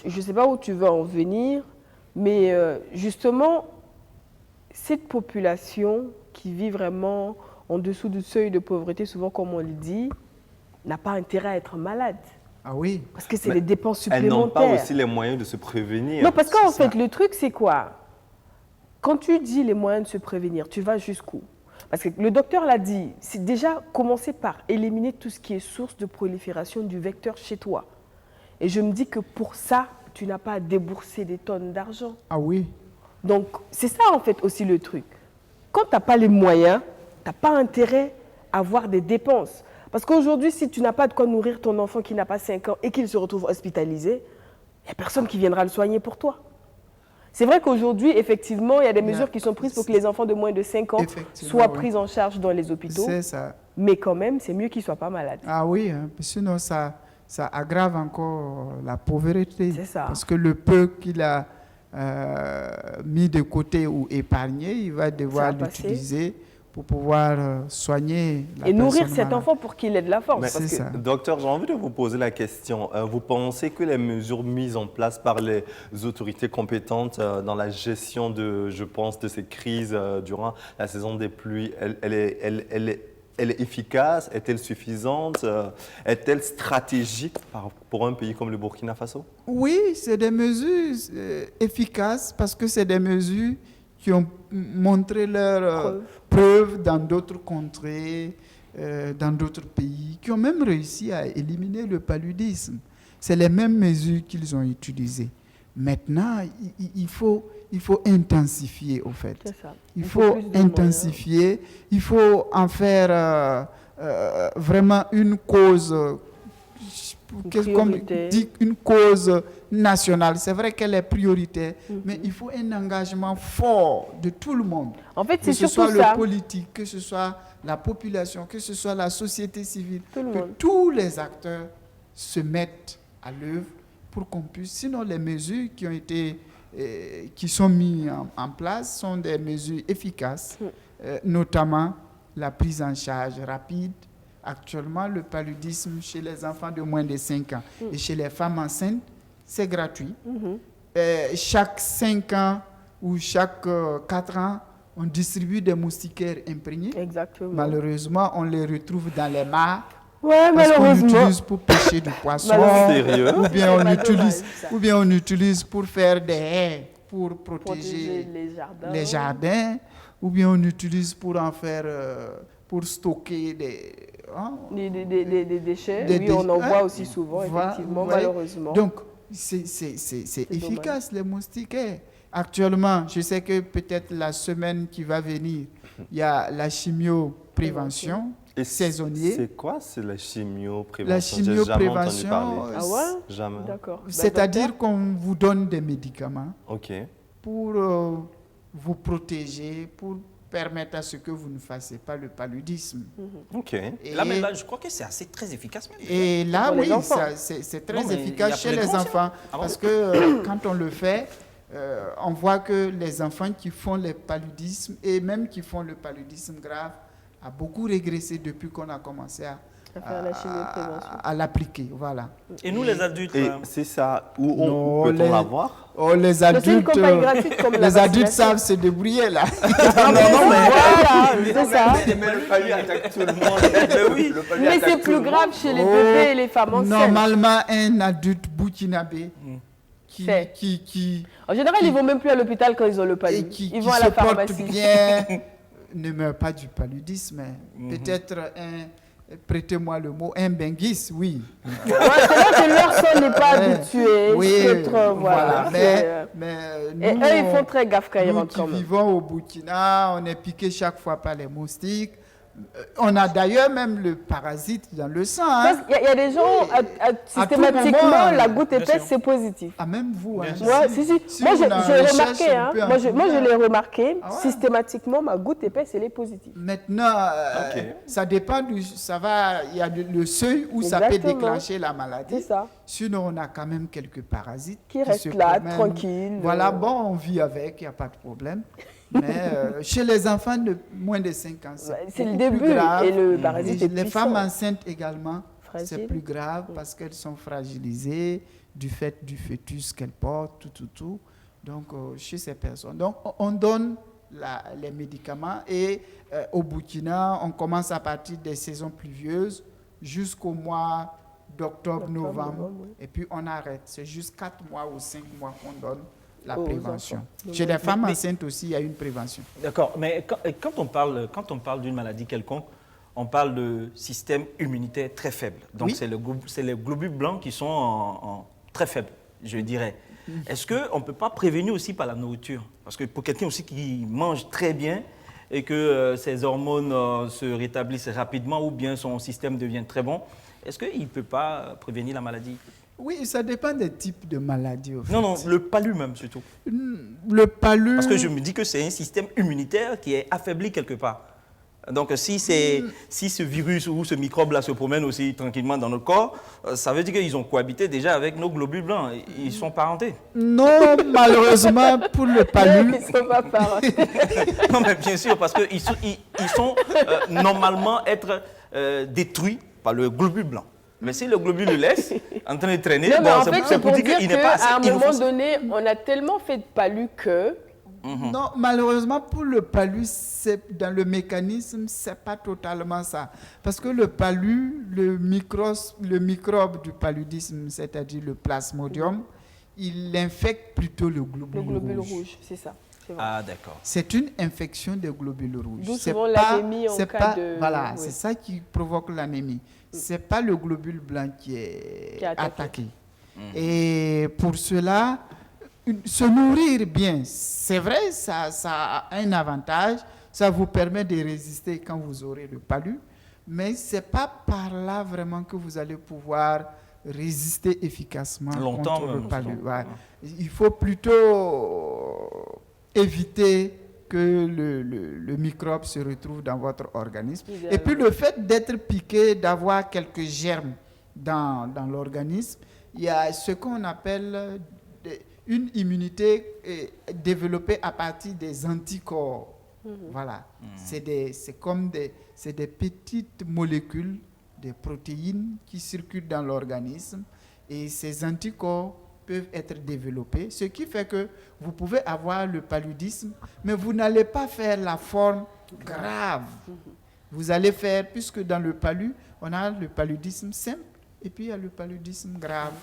Je ne sais pas où tu veux en venir, mais justement, cette population qui vit vraiment en dessous du seuil de pauvreté, souvent comme on le dit, n'a pas intérêt à être malade. Ah oui. Parce que c'est des dépenses supplémentaires. Elles n'ont pas aussi les moyens de se prévenir. Non, parce qu'en fait, le truc, c'est quoi? Quand tu dis les moyens de se prévenir, tu vas jusqu'où? Parce que le docteur l'a dit, c'est déjà commencer par éliminer tout ce qui est source de prolifération du vecteur chez toi. Et je me dis que pour ça, tu n'as pas à débourser des tonnes d'argent. Ah oui. Donc, c'est ça en fait aussi le truc. Quand tu n'as pas les moyens, tu n'as pas intérêt à avoir des dépenses. Parce qu'aujourd'hui, si tu n'as pas de quoi nourrir ton enfant qui n'a pas 5 ans et qu'il se retrouve hospitalisé, il n'y a personne qui viendra le soigner pour toi. C'est vrai qu'aujourd'hui, effectivement, il y a des mesures qui sont prises pour que les enfants de moins de 5 ans soient pris en charge dans les hôpitaux. C'est ça. Mais quand même, c'est mieux qu'ils ne soient pas malades. Ah oui, hein, sinon ça aggrave encore la pauvreté. C'est ça. Parce que le peu qu'il a mis de côté ou épargné, il va devoir l'utiliser pour pouvoir soigner la et nourrir personne cet malade. enfant pour qu'il ait de la force. C'est ça. Docteur, j'ai envie de vous poser la question. Vous pensez que les mesures mises en place par les autorités compétentes dans la gestion de ces crises durant la saison des pluies, elle est efficace? Est-elle suffisante? Est-elle stratégique pour un pays comme le Burkina Faso? Oui, c'est des mesures efficaces parce que c'est des mesures qui ont montré leur preuve dans d'autres contrées, dans d'autres pays, qui ont même réussi à éliminer le paludisme. C'est les mêmes mesures qu'ils ont utilisées. Maintenant, il faut intensifier, au fait. C'est ça. Il faut intensifier, il faut en faire vraiment une cause, comme dit, une cause nationale. C'est vrai qu'elle est prioritaire, mais il faut un engagement fort de tout le monde. En fait, que c'est ce surtout soit ça. le politique, que ce soit la population, que ce soit la société civile, Tout le que monde. tous les acteurs se mettent à l'œuvre pour qu'on puisse. Sinon, les mesures qui sont mises en place sont des mesures efficaces, notamment la prise en charge rapide. Actuellement, le paludisme chez les enfants de moins de 5 ans et chez les femmes enceintes, c'est gratuit. Chaque 5 ans ou chaque 4 ans, on distribue des moustiquaires imprégnés. Exactement. Malheureusement, on les retrouve dans les mares. Ouais, Parce qu'on malheureusement. l'utilise pour pêcher du poisson, Sérieux? ou bien on utilise pour faire des haies, pour protéger les jardins, ou bien on utilise pour en faire, pour stocker des déchets. des Oui, on en déchets. voit aussi souvent, Voilà, effectivement, vous voyez. malheureusement. Donc, c'est efficace, les moustiquaires. Actuellement, je sais que peut-être la semaine qui va venir, il y a la chimioprévention. Et saisonnier. C'est quoi, c'est la chimioprévention? La chimioprévention, J'ai jamais entendu parler. Ah ouais? Jamais. D'accord. C'est-à-dire qu'on vous donne des médicaments OK. pour vous protéger, pour permettre à ce que vous ne fassiez pas le paludisme. OK. Et Là, mais là, je crois que c'est assez très efficace. Même. Et là, Pour les oui, enfants. c'est très Non, mais il y a efficace pour chez les les grands aussi, enfants. hein. Ah bon? Parce que quand on le fait, on voit que les enfants qui font le paludisme et même qui font le paludisme grave a beaucoup régressé depuis qu'on a commencé faire la chimioprévention. à l'appliquer. Voilà. Et nous, les adultes, Et c'est ça. Où Non, peut-on l'avoir? Oh, les C'est une adultes, campagne gratuite comme la les adultes vaccination. savent se débrouiller là. Voilà, c'est ça. Mais le palu attaque tout le monde. oui. Mais c'est plus grave chez les bébés et les femmes enceintes. Normalement, un adulte burkinabé Fait. qui En général, ils vont même plus à l'hôpital quand ils ont le et palud. qui Ils vont à se la porte pharmacie. bien ne meurt pas du paludisme. Peut-être prêtez-moi le mot, un benguis, oui. Ouais, c'est vrai que leur sang n'est pas habitué. Oui, peut-être, voilà. mais Et nous, eux, ils font très gaffe quand ils nous rentrent qui quand même. vivons au Burkina, on est piqué chaque fois par les moustiques. On a d'ailleurs même le parasite dans le sang. Parce Hein. qu'il y a des gens, systématiquement, moment, la goutte bien épaisse, sûr. c'est positif. Ah, même vous. Hein. Ouais, si. Moi, on a j'ai recherche, remarqué, on hein. peut en Moi, je trouver. l'ai remarqué, Ah ouais? systématiquement, ma goutte épaisse, elle est positive. Maintenant, Ok. ça dépend il y a le seuil où ça peut Exactement. déclencher la maladie. C'est ça. Sinon, on a quand même quelques parasites Qui restent se là, promènent. tranquilles. Voilà, bon, on vit avec, il n'y a pas de problème. Mais chez les enfants de moins de 5 ans, C'est le beaucoup plus début grave. et le parasite Et est les puissant. femmes enceintes également, c'est Fragile. plus grave parce qu'elles sont fragilisées du fait du fœtus qu'elles portent, tout. Donc, chez ces personnes. Donc, on donne les médicaments et au Burkina, on commence à partir des saisons pluvieuses jusqu'au mois d'octobre, novembre. oui. Et puis, on arrête. C'est juste 4 mois ou 5 mois qu'on donne la Aux prévention. enfants. Chez les femmes Mais- enceintes aussi, il y a une prévention. D'accord, mais quand on parle d'une maladie quelconque, on parle de système immunitaire très faible. Donc, Oui. c'est les globules blancs qui sont très faibles, je dirais. Est-ce qu'on ne peut pas prévenir aussi par la nourriture? Parce que pour quelqu'un aussi qui mange très bien et que ses hormones se rétablissent rapidement ou bien son système devient très bon, est-ce qu'il ne peut pas prévenir la maladie? Oui, ça dépend des types de maladies. Au fait. Non, le palu même surtout. Le palu. Parce que je me dis que c'est un système immunitaire qui est affaibli quelque part. Donc, si ce virus ou ce microbe-là se promène aussi tranquillement dans notre corps, ça veut dire qu'ils ont cohabité déjà avec nos globules blancs. Ils sont parentés. Non, malheureusement, pour le palu. Ils ne sont pas parentés. Non, mais bien sûr, parce qu'ils sont normalement être détruits par le globule blanc. Mais si le globule le laisse en train de traîner, Non, mais en bon, fait, c'est pour dire qu'il n'est pas assez qu'à un moment inoffensif. donné, on a tellement fait de palu que... Non, malheureusement, pour le palu, dans le mécanisme, ce n'est pas totalement ça. Parce que le palu, le microbe du paludisme, c'est-à-dire le plasmodium, il infecte plutôt le globule rouge. C'est ça. C'est vrai. Ah, d'accord. C'est une infection des globules rouges. D'où souvent l'anémie en cas de... Voilà, oui. c'est ça qui provoque l'anémie. Ce n'est pas le globule blanc qui est attaqué. Et pour cela, se nourrir bien, c'est vrai, ça a un avantage. Ça vous permet de résister quand vous aurez le palu. Mais ce n'est pas par là vraiment que vous allez pouvoir résister efficacement contre le palu. Ouais. Il faut plutôt éviter que le microbe se retrouve dans votre organisme. Et puis le fait d'être piqué, d'avoir quelques germes dans l'organisme, il y a ce qu'on appelle une immunité développée à partir des anticorps. Voilà. C'est des petites molécules, des protéines qui circulent dans l'organisme et ces anticorps peuvent être développés, ce qui fait que vous pouvez avoir le paludisme, mais vous n'allez pas faire la forme grave. Vous allez faire, puisque dans le palu, on a le paludisme simple et puis il y a le paludisme grave.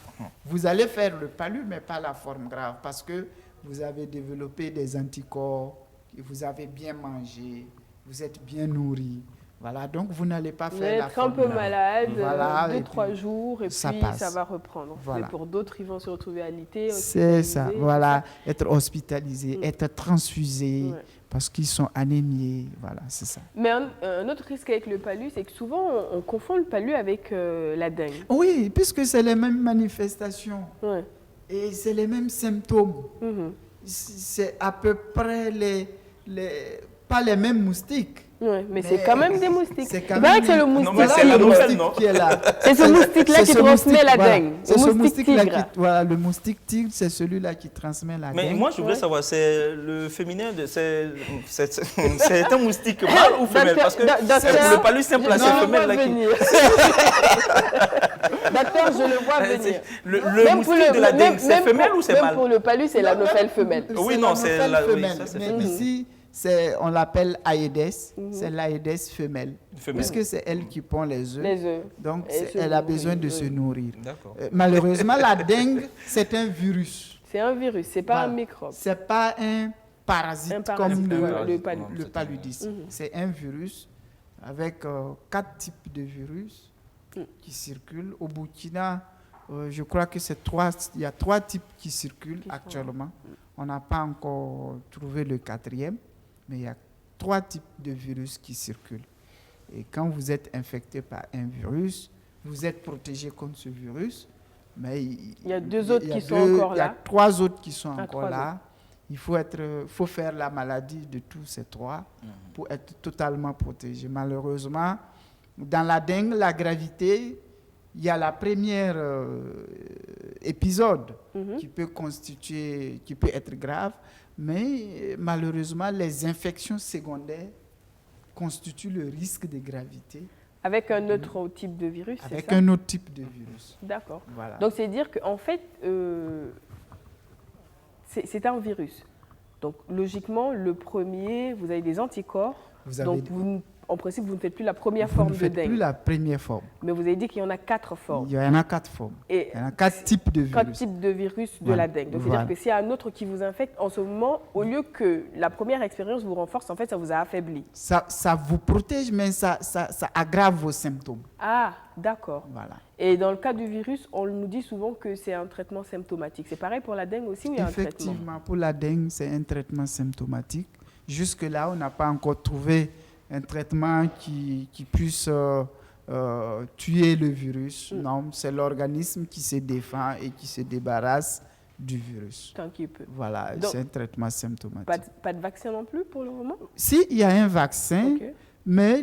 Vous allez faire le palu, mais pas la forme grave, parce que vous avez développé des anticorps, vous avez bien mangé, vous êtes bien nourri. Voilà, donc vous n'allez pas faire la forme grave. Être un peu malade, voilà, 2-3 jours, et ça puis passe. ça va reprendre. Voilà. Mais pour d'autres, ils vont se retrouver alité. C'est ça, voilà. Être hospitalisé, être transfusé, parce qu'ils sont anémiés, voilà, c'est ça. Mais un autre risque avec le palu, c'est que souvent, on confond le palu avec la dengue. Oui, puisque c'est les mêmes manifestations. Ouais. Et c'est les mêmes symptômes. C'est à peu près pas les mêmes moustiques. Oui, mais c'est quand même des moustiques. C'est Il paraît que c'est le moustique. Non, mais c'est la nouvelle, non? Qui est là. C'est ce moustique-là qui transmet la dengue. C'est ce moustique-là tigre. voilà, le moustique tigre, c'est celui-là qui transmet la dengue. Mais moi, je voudrais savoir, c'est le féminin, c'est un moustique mâle ou femelle? Parce que pour le palu simple, c'est femelle là qui... Docteur, je le vois venir. Le moustique de la dengue, c'est femelle ou c'est mâle? Même pour le palu, c'est la nouvelle femelle. Oui, non, c'est la femelle. Mais ici, on l'appelle Aedes, c'est l'Aedes femelle, puisque c'est elle qui pond les œufs. Donc, elle a besoin de se nourrir. Malheureusement, la dengue, c'est un virus. C'est un virus, c'est pas un microbe. C'est pas un parasite comme le paludisme. paludisme. C'est un virus avec 4 types de virus qui circulent. Au Burkina, je crois que il y a 3 types qui circulent actuellement. On n'a pas encore trouvé le 4e, mais il y a 3 types de virus qui circulent. Et quand vous êtes infecté par un virus, vous êtes protégé contre ce virus, mais il y a 2 autres qui sont encore là. Il y a 3 autres qui sont encore là. Il faut faire la maladie de tous ces 3 pour être totalement protégé. Malheureusement, dans la dengue, la gravité, il y a la première épisode qui peut être grave, mais malheureusement, les infections secondaires constituent le risque de gravité. Avec un autre type de virus, c'est ça? Avec un autre type de virus. D'accord. Voilà. Donc, c'est dire qu'en fait, c'est un virus. Donc, logiquement, le premier, vous avez des anticorps. Donc, en principe, vous ne faites plus la première forme de dengue. Vous ne faites plus la première forme. Mais vous avez dit qu'il y en a 4 formes. Il y en a 4 formes. Et il y en a 4 types de virus. 4 types de virus de la dengue. Donc, c'est-à-dire que s'il y a un autre qui vous infecte, en ce moment, au lieu que la première expérience vous renforce, en fait, ça vous a affaibli. Ça vous protège, mais ça aggrave vos symptômes. Ah, d'accord. Voilà. Et dans le cas du virus, on nous dit souvent que c'est un traitement symptomatique. C'est pareil pour la dengue aussi ou il y a un traitement? Effectivement, pour la dengue, c'est un traitement symptomatique. Jusque-là, on n'a pas encore trouvé un traitement qui puisse tuer le virus. Non, c'est l'organisme qui se défend et qui se débarrasse du virus. Tant qu'il peut. Voilà, c'est un traitement symptomatique. Pas de vaccin non plus pour le moment? Si, il y a un vaccin, Mais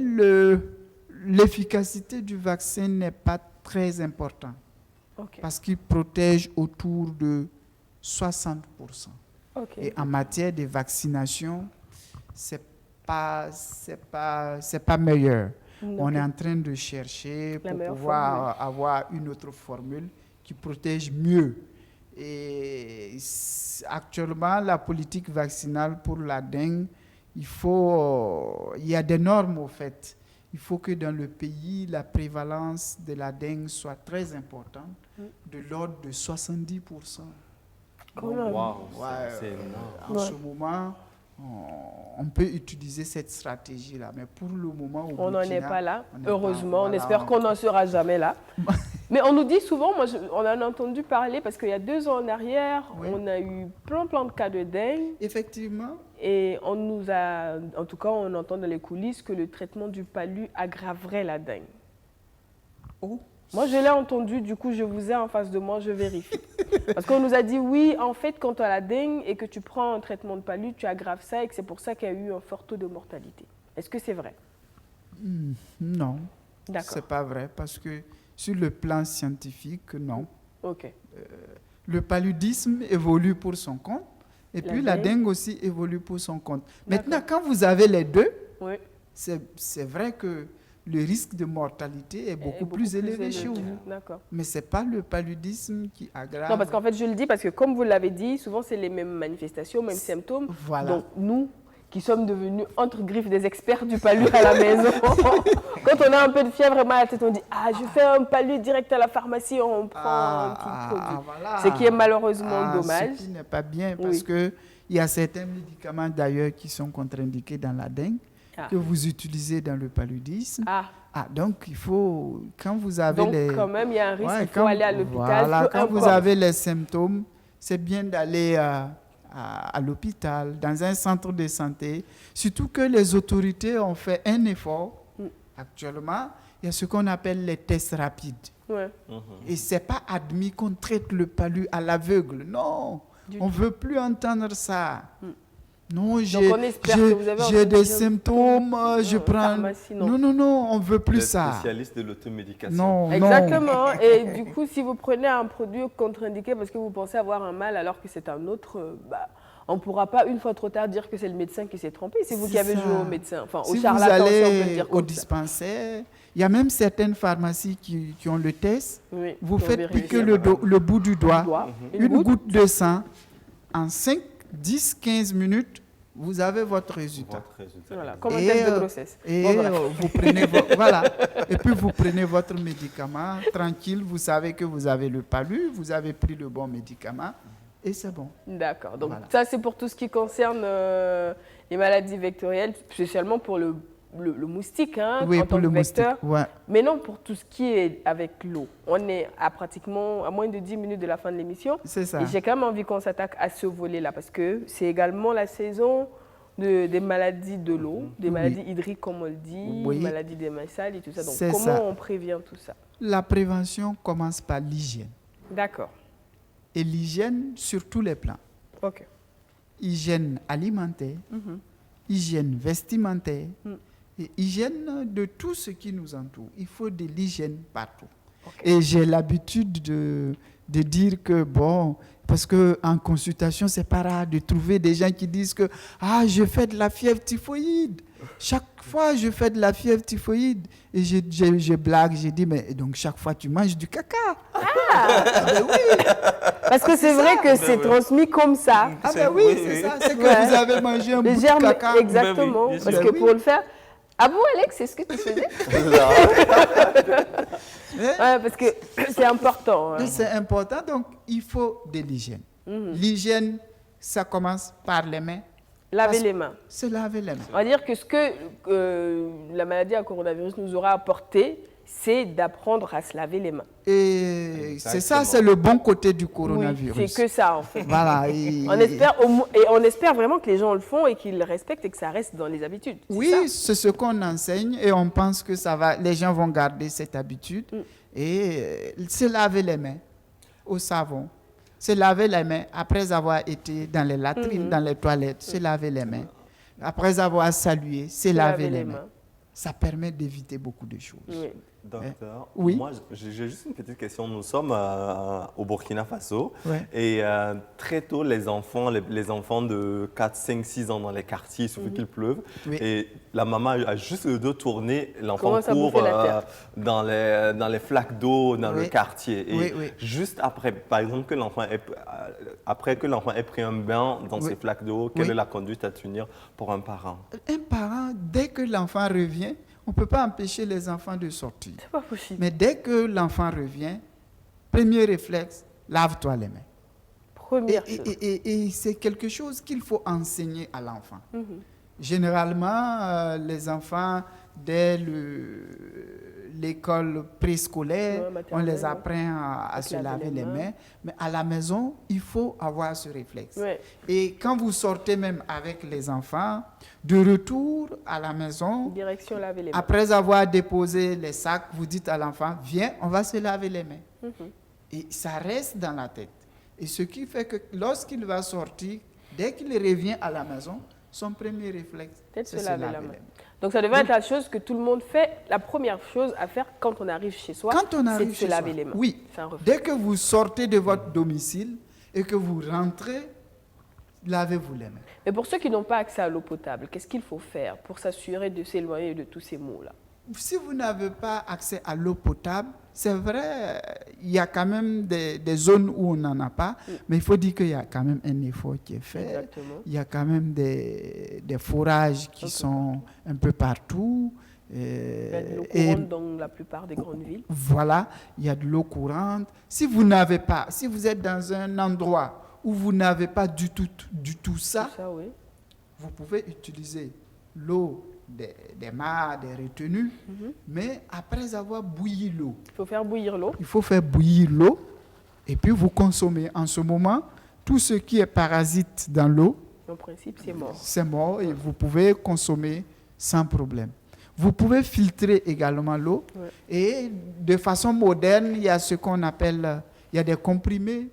l'efficacité du vaccin n'est pas très importante parce qu'il protège autour de 60%. Et en matière de vaccination, c'est pas meilleur. On est en train de chercher pour pouvoir avoir une autre formule qui protège mieux. Et actuellement, la politique vaccinale pour la dengue, il y a des normes au fait. Il faut que dans le pays, la prévalence de la dengue soit très importante, de l'ordre de 70%. C'est énorme. En ce moment, on peut utiliser cette stratégie-là, mais pour le moment, on n'en est pas là. Heureusement, on espère qu'on n'en sera jamais là. Mais on nous dit souvent, on en a entendu parler parce qu'il y a 2 ans en arrière, on a eu plein de cas de dengue. Effectivement. Et on nous a, en tout cas, on entend dans les coulisses que le traitement du palu aggraverait la dengue. Moi, je l'ai entendu, du coup, je vous ai en face de moi, je vérifie. Parce qu'on nous a dit, oui, en fait, quand tu as la dengue et que tu prends un traitement de palu, tu aggraves ça et que c'est pour ça qu'il y a eu un fort taux de mortalité. Est-ce que c'est vrai? Non, c'est pas vrai, parce que sur le plan scientifique, non. Le paludisme évolue pour son compte, et puis la dengue aussi évolue pour son compte. Maintenant, quand vous avez les deux, c'est vrai que le risque de mortalité est beaucoup plus élevé chez vous. Mais ce n'est pas le paludisme qui aggrave. Non, parce qu'en fait, je le dis parce que comme vous l'avez dit, souvent c'est les mêmes manifestations, mêmes symptômes. Donc nous, qui sommes devenus entre griffes des experts du palu à la maison, quand on a un peu de fièvre et mal à la tête, on dit « Ah, je fais un palu direct à la pharmacie, on prend un petit produit. Ce qui est malheureusement dommage. Ce qui n'est pas bien parce qu'il y a certains médicaments d'ailleurs qui sont contre-indiqués dans la dengue. Que vous utilisez dans le paludisme. Donc, il faut, quand vous avez quand même, il y a un risque, il faut aller à l'hôpital. Quand vous avez les symptômes, c'est bien d'aller à l'hôpital, dans un centre de santé. Surtout que les autorités ont fait un effort. Actuellement, il y a ce qu'on appelle les tests rapides. Et ce n'est pas admis qu'on traite le palu à l'aveugle. Non, on ne veut plus entendre ça. Non, j'ai des symptômes, je prends... Non, on ne veut plus ça. Spécialiste de l'automédication. Non, exactement. Et du coup, si vous prenez un produit contre-indiqué parce que vous pensez avoir un mal alors que c'est un autre, on ne pourra pas une fois trop tard dire que c'est le médecin qui s'est trompé. C'est vous qui avez joué au médecin, enfin au charlatan, si on peut dire au dispensaire. Il y a même certaines pharmacies qui ont le test. Vous faites piquer le bout du doigt, une goutte de sang en 5, 10, 15 minutes, vous avez votre résultat. Voilà, comme un test de grossesse. Et vous prenez et puis vous prenez votre médicament tranquille, vous savez que vous avez le palu, vous avez pris le bon médicament et c'est bon. D'accord. Donc ça c'est pour tout ce qui concerne les maladies vectorielles, spécialement pour le moustique, en tant que vecteur. Mais non, pour tout ce qui est avec l'eau. On est pratiquement à moins de 10 minutes de la fin de l'émission. C'est ça. Et j'ai quand même envie qu'on s'attaque à ce volet-là, parce que c'est également la saison des maladies de l'eau, des maladies hydriques, comme on le dit, maladies démentiales et tout ça. Donc comment on prévient tout ça? La prévention commence par l'hygiène. D'accord. Et l'hygiène sur tous les plans. Hygiène alimentaire, hygiène vestimentaire, et hygiène de tout ce qui nous entoure. Il faut de l'hygiène partout. Et j'ai l'habitude de dire que, parce qu'en consultation, c'est pas rare de trouver des gens qui disent que « Ah, je fais de la fièvre typhoïde. Chaque fois, je fais de la fièvre typhoïde. » Et je blague, je dis « Mais donc, chaque fois, tu manges du caca. » Oui. Parce que c'est vrai que c'est transmis comme ça. Oui, c'est ça. C'est que vous avez mangé un bout de caca. Exactement. Parce que pour le faire... Ah bon, Alex, c'est ce que tu faisais? Parce que c'est important. C'est important, donc il faut de l'hygiène. L'hygiène, ça commence par les mains. Laver les mains. Se laver les mains. On va dire que ce que la maladie à coronavirus nous aura apporté, c'est d'apprendre à se laver les mains. Et c'est ça, c'est le bon côté du coronavirus. Oui, c'est que ça, en fait. Voilà. On espère vraiment que les gens le font et qu'ils le respectent et que ça reste dans les habitudes. Oui, c'est ce qu'on enseigne et on pense que les gens vont garder cette habitude et se laver les mains au savon. Se laver les mains après avoir été dans les latrines, dans les toilettes, se laver les mains. Après avoir salué, se laver les mains. ça permet d'éviter beaucoup de choses. Oui. Docteur, Oui. moi j'ai juste une petite question. Nous sommes au Burkina Faso Ouais. et très tôt les enfants de 4, 5, 6 ans dans les quartiers, il suffit qu'il pleuve Oui. et la maman a juste le dos tourné, l'enfant Commence à court bouffer la terre. dans les flaques d'eau dans le Oui. quartier. Et Oui, oui. juste après, par exemple, après que l'enfant ait pris un bain dans Oui. ces flaques d'eau, quelle Oui. est la conduite à tenir pour un parent? Un parent, dès que l'enfant revient, on ne peut pas empêcher les enfants de sortir. C'est pas possible. Mais dès que l'enfant revient, premier réflexe, lave-toi les mains. Première chose. Et c'est quelque chose qu'il faut enseigner à l'enfant. Mhm. Généralement, les enfants, dès l'école préscolaire, Ouais, on maternelle, les apprend à se se laver les mains. Mais à la maison, il faut avoir ce réflexe. Ouais. Et quand vous sortez même avec les enfants, de retour à la maison, Direction laver les mains. après avoir déposé les sacs, vous dites à l'enfant, viens, on va se laver les mains. Mhm. Et ça reste dans la tête. Et ce qui fait que lorsqu'il va sortir, dès qu'il revient à la maison, son premier réflexe, Peut-être c'est se laver la main. les mains. Donc ça devrait être la chose que tout le monde fait, la première chose à faire quand on arrive chez soi, Quand on c'est arrive de se chez laver soi, les mains. oui, C'est un réflexe. dès que vous sortez de votre domicile et que vous rentrez, lavez-vous les mains. Mais pour ceux qui n'ont pas accès à l'eau potable, qu'est-ce qu'il faut faire pour s'assurer de s'éloigner de tous ces maux-là? Si vous n'avez pas accès à l'eau potable, c'est vrai, il y a quand même des zones où on n'en a pas, mais il faut dire qu'il y a quand même un effort qui est fait. Exactement. Il y a quand même des forages qui sont un peu partout. Il y a de l'eau Et courante dans la plupart des grandes villes. voilà, il y a de l'eau courante. Si vous n'avez pas, si vous êtes dans un endroit où vous n'avez pas du tout ça, Ça, oui. vous pouvez utiliser l'eau des mares, des retenues, mais après avoir bouilli l'eau, Il faut faire bouillir l'eau. il faut faire bouillir l'eau et puis vous consommez. En ce moment, tout ce qui est parasite dans l'eau, En principe, c'est mort. c'est mort et vous pouvez consommer sans problème. Vous pouvez filtrer également l'eau Ouais. et de façon moderne, il y a ce qu'on appelle, il y a des comprimés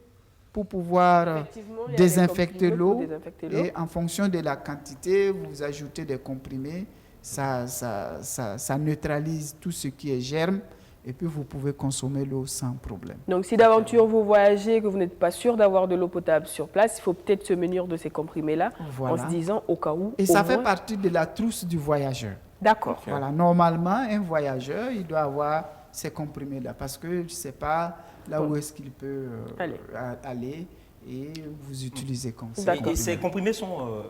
pour pouvoir Effectivement, il y a des désinfecter comprimés pour l'eau désinfecter l'eau. et en fonction de la quantité, vous ajoutez des comprimés, ça neutralise tout ce qui est germe et puis vous pouvez consommer l'eau sans problème. Donc si d'aventure vous voyagez, que vous n'êtes pas sûr d'avoir de l'eau potable sur place, il faut peut-être se munir de ces comprimés-là Voilà. en se disant au cas où. Et au ça fait moins- partie de la trousse du voyageur. D'accord. Voilà, normalement, un voyageur, il doit avoir ces comprimés-là parce que je ne sais pas là où est-ce qu'il peut aller et vous utilisez comme ça. Et ces comprimés sont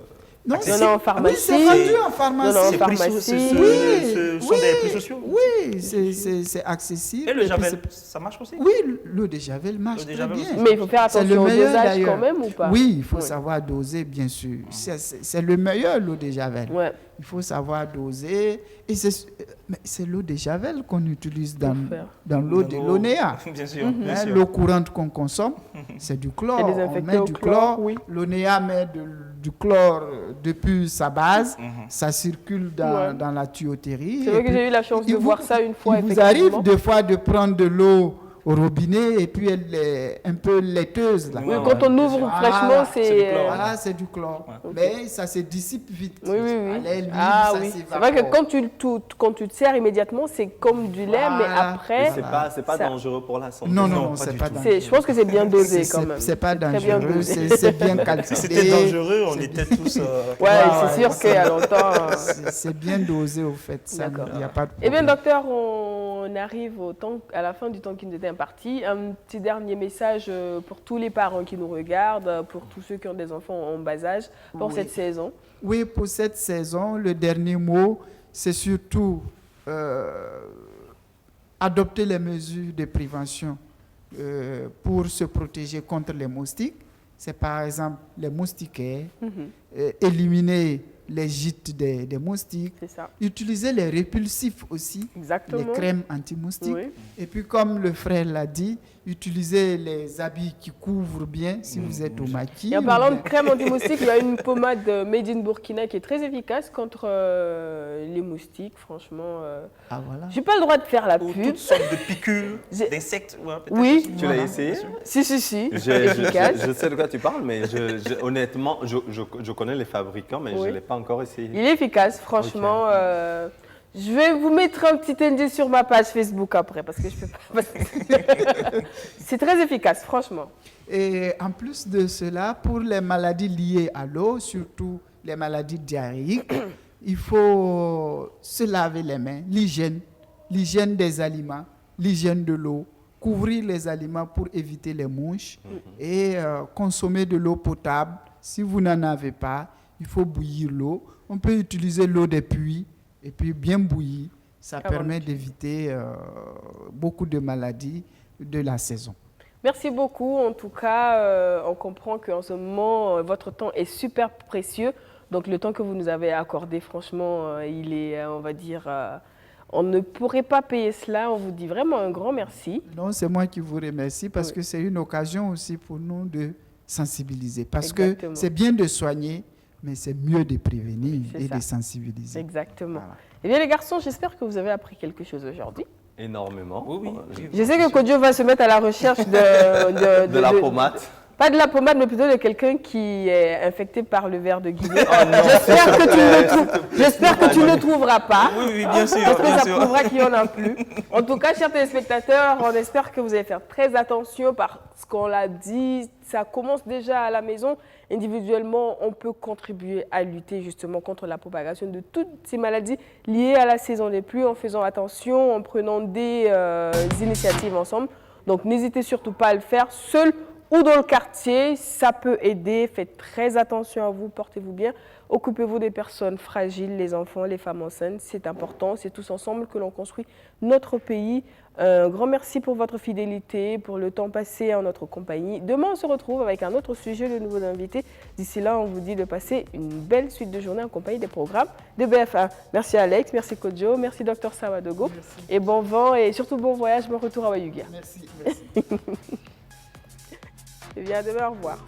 Non, accessibles. en pharmacie. Oui, c'est vendu en pharmacie. Non, en Ces prix pharmacie. ce sont des prix sociaux. Oui, c'est accessible. Et le puis Javel, ça marche aussi? Oui, l'eau de Javel marche L'eau de très Javel bien. aussi. Mais il faut faire C'est le attention au meilleur, dosage d'ailleurs. quand même ou pas? Oui, il faut Oui. savoir doser, bien sûr. C'est le meilleur, l'eau de Javel. Ouais. Il faut savoir doser. Et c'est l'eau de Javel qu'on utilise dans l'eau de l'ONEA. Bien sûr, bien sûr. L'eau courante qu'on consomme, c'est du chlore. C'est On désinfecté met au du chlore, chlore. oui. L'ONEA met du chlore depuis sa base. Mhm. Ça circule Ouais. dans la tuyauterie. C'est vrai Et que puis, j'ai eu la chance de il voir ça une fois, Il vous effectivement. arrive des fois de prendre de l'eau au robinet et puis elle est un peu laiteuse. Là. Oui, quand on ouvre fraîchement, c'est... Voilà, c'est du chlore. Mais ça se dissipe vite. Oui, oui, oui. À l'air libre, Ah ça oui. s'évapore. C'est vrai que quand tu te sers immédiatement, c'est comme du lait, mais Voilà. après... C'est pas ça- dangereux pour la santé. Non, c'est pas dangereux. Je pense que c'est bien dosé quand même. C'est pas très bien dangereux, dosé. c'est bien calculé. Si c'était dangereux, on était tous... Ouais, c'est sûr qu'il y a longtemps... C'est bien dosé au fait, ça, D'accord. il n'y a pas de Eh problème. bien, docteur, on arrive à la fin du temps qui nous était imparti. Un petit dernier message pour tous les parents qui nous regardent, pour tous ceux qui ont des enfants en bas âge, pour Oui. cette saison. Oui, pour cette saison, le dernier mot, c'est surtout adopter les mesures de prévention pour se protéger contre les moustiques. C'est par exemple les moustiquaires, éliminer les gîtes des moustiques, C'est ça. utiliser les répulsifs aussi, Exactement. les crèmes anti-moustiques. Oui. Et puis, comme le frère l'a dit, utiliser les habits qui couvrent bien si vous êtes au maquis. Et en parlant de crème anti-moustique, il y a une pommade made in Burkina qui est très efficace contre les moustiques, franchement. Ah, voilà. J'ai pas le droit de faire la Ou pub. toutes sortes de piqûres, d'insectes. Ouais, peut-être Oui. aussi. Tu l'as essayé? Si. Efficace. Je sais de quoi tu parles, mais honnêtement, je connais les fabricants, mais je Oui. ne l'ai pas encore essayé. Il est efficace, franchement. Je vais vous mettre un petit indice sur ma page Facebook après, parce que je peux pas. C'est très efficace, franchement. Et en plus de cela, pour les maladies liées à l'eau, surtout les maladies diarrhéiques, il faut se laver les mains, l'hygiène des aliments, l'hygiène de l'eau, couvrir les aliments pour éviter les mouches et consommer de l'eau potable. Si vous n'en avez pas, il faut bouillir l'eau. On peut utiliser l'eau des puits et puis bien bouillir. Ça permet d'éviter beaucoup de maladies de la saison. Merci beaucoup. En tout cas, on comprend qu'en ce moment, votre temps est super précieux. Donc, le temps que vous nous avez accordé, franchement, il est, on va dire, on ne pourrait pas payer cela. On vous dit vraiment un grand merci. Non, c'est moi qui vous remercie parce que c'est une occasion aussi pour nous de sensibiliser. Parce que c'est bien de soigner, mais c'est mieux de prévenir et de sensibiliser. Exactement. Voilà. Eh bien, les garçons, j'espère que vous avez appris quelque chose aujourd'hui. Énormément. Oui. Je sais que Kodjo va se mettre à la recherche de la pommade. Pas de la pommade, mais plutôt de quelqu'un qui est infecté par le ver de Guinée. J'espère que tu ne le trouveras pas. Oui, bien sûr. Parce que ça prouvera qu'il n'y en a plus. En tout cas, chers téléspectateurs, on espère que vous allez faire très attention parce qu'on l'a dit, ça commence déjà à la maison. Individuellement, on peut contribuer à lutter justement contre la propagation de toutes ces maladies liées à la saison des pluies en faisant attention, en prenant des initiatives ensemble. Donc, n'hésitez surtout pas à le faire seul ou dans le quartier, ça peut aider. Faites très attention à vous, portez-vous bien. Occupez-vous des personnes fragiles, les enfants, les femmes enceintes. C'est important, c'est tous ensemble que l'on construit notre pays. Un grand merci pour votre fidélité, pour le temps passé en notre compagnie. Demain, on se retrouve avec un autre sujet, de nouveaux invités. D'ici là, on vous dit de passer une belle suite de journée en compagnie des programmes de BF1. Merci Alex, merci Kodjo, merci Dr Sawadogo. Merci. Et bon vent et surtout bon voyage, bon retour à Wayugia. Merci. Eh bien, demain, au revoir.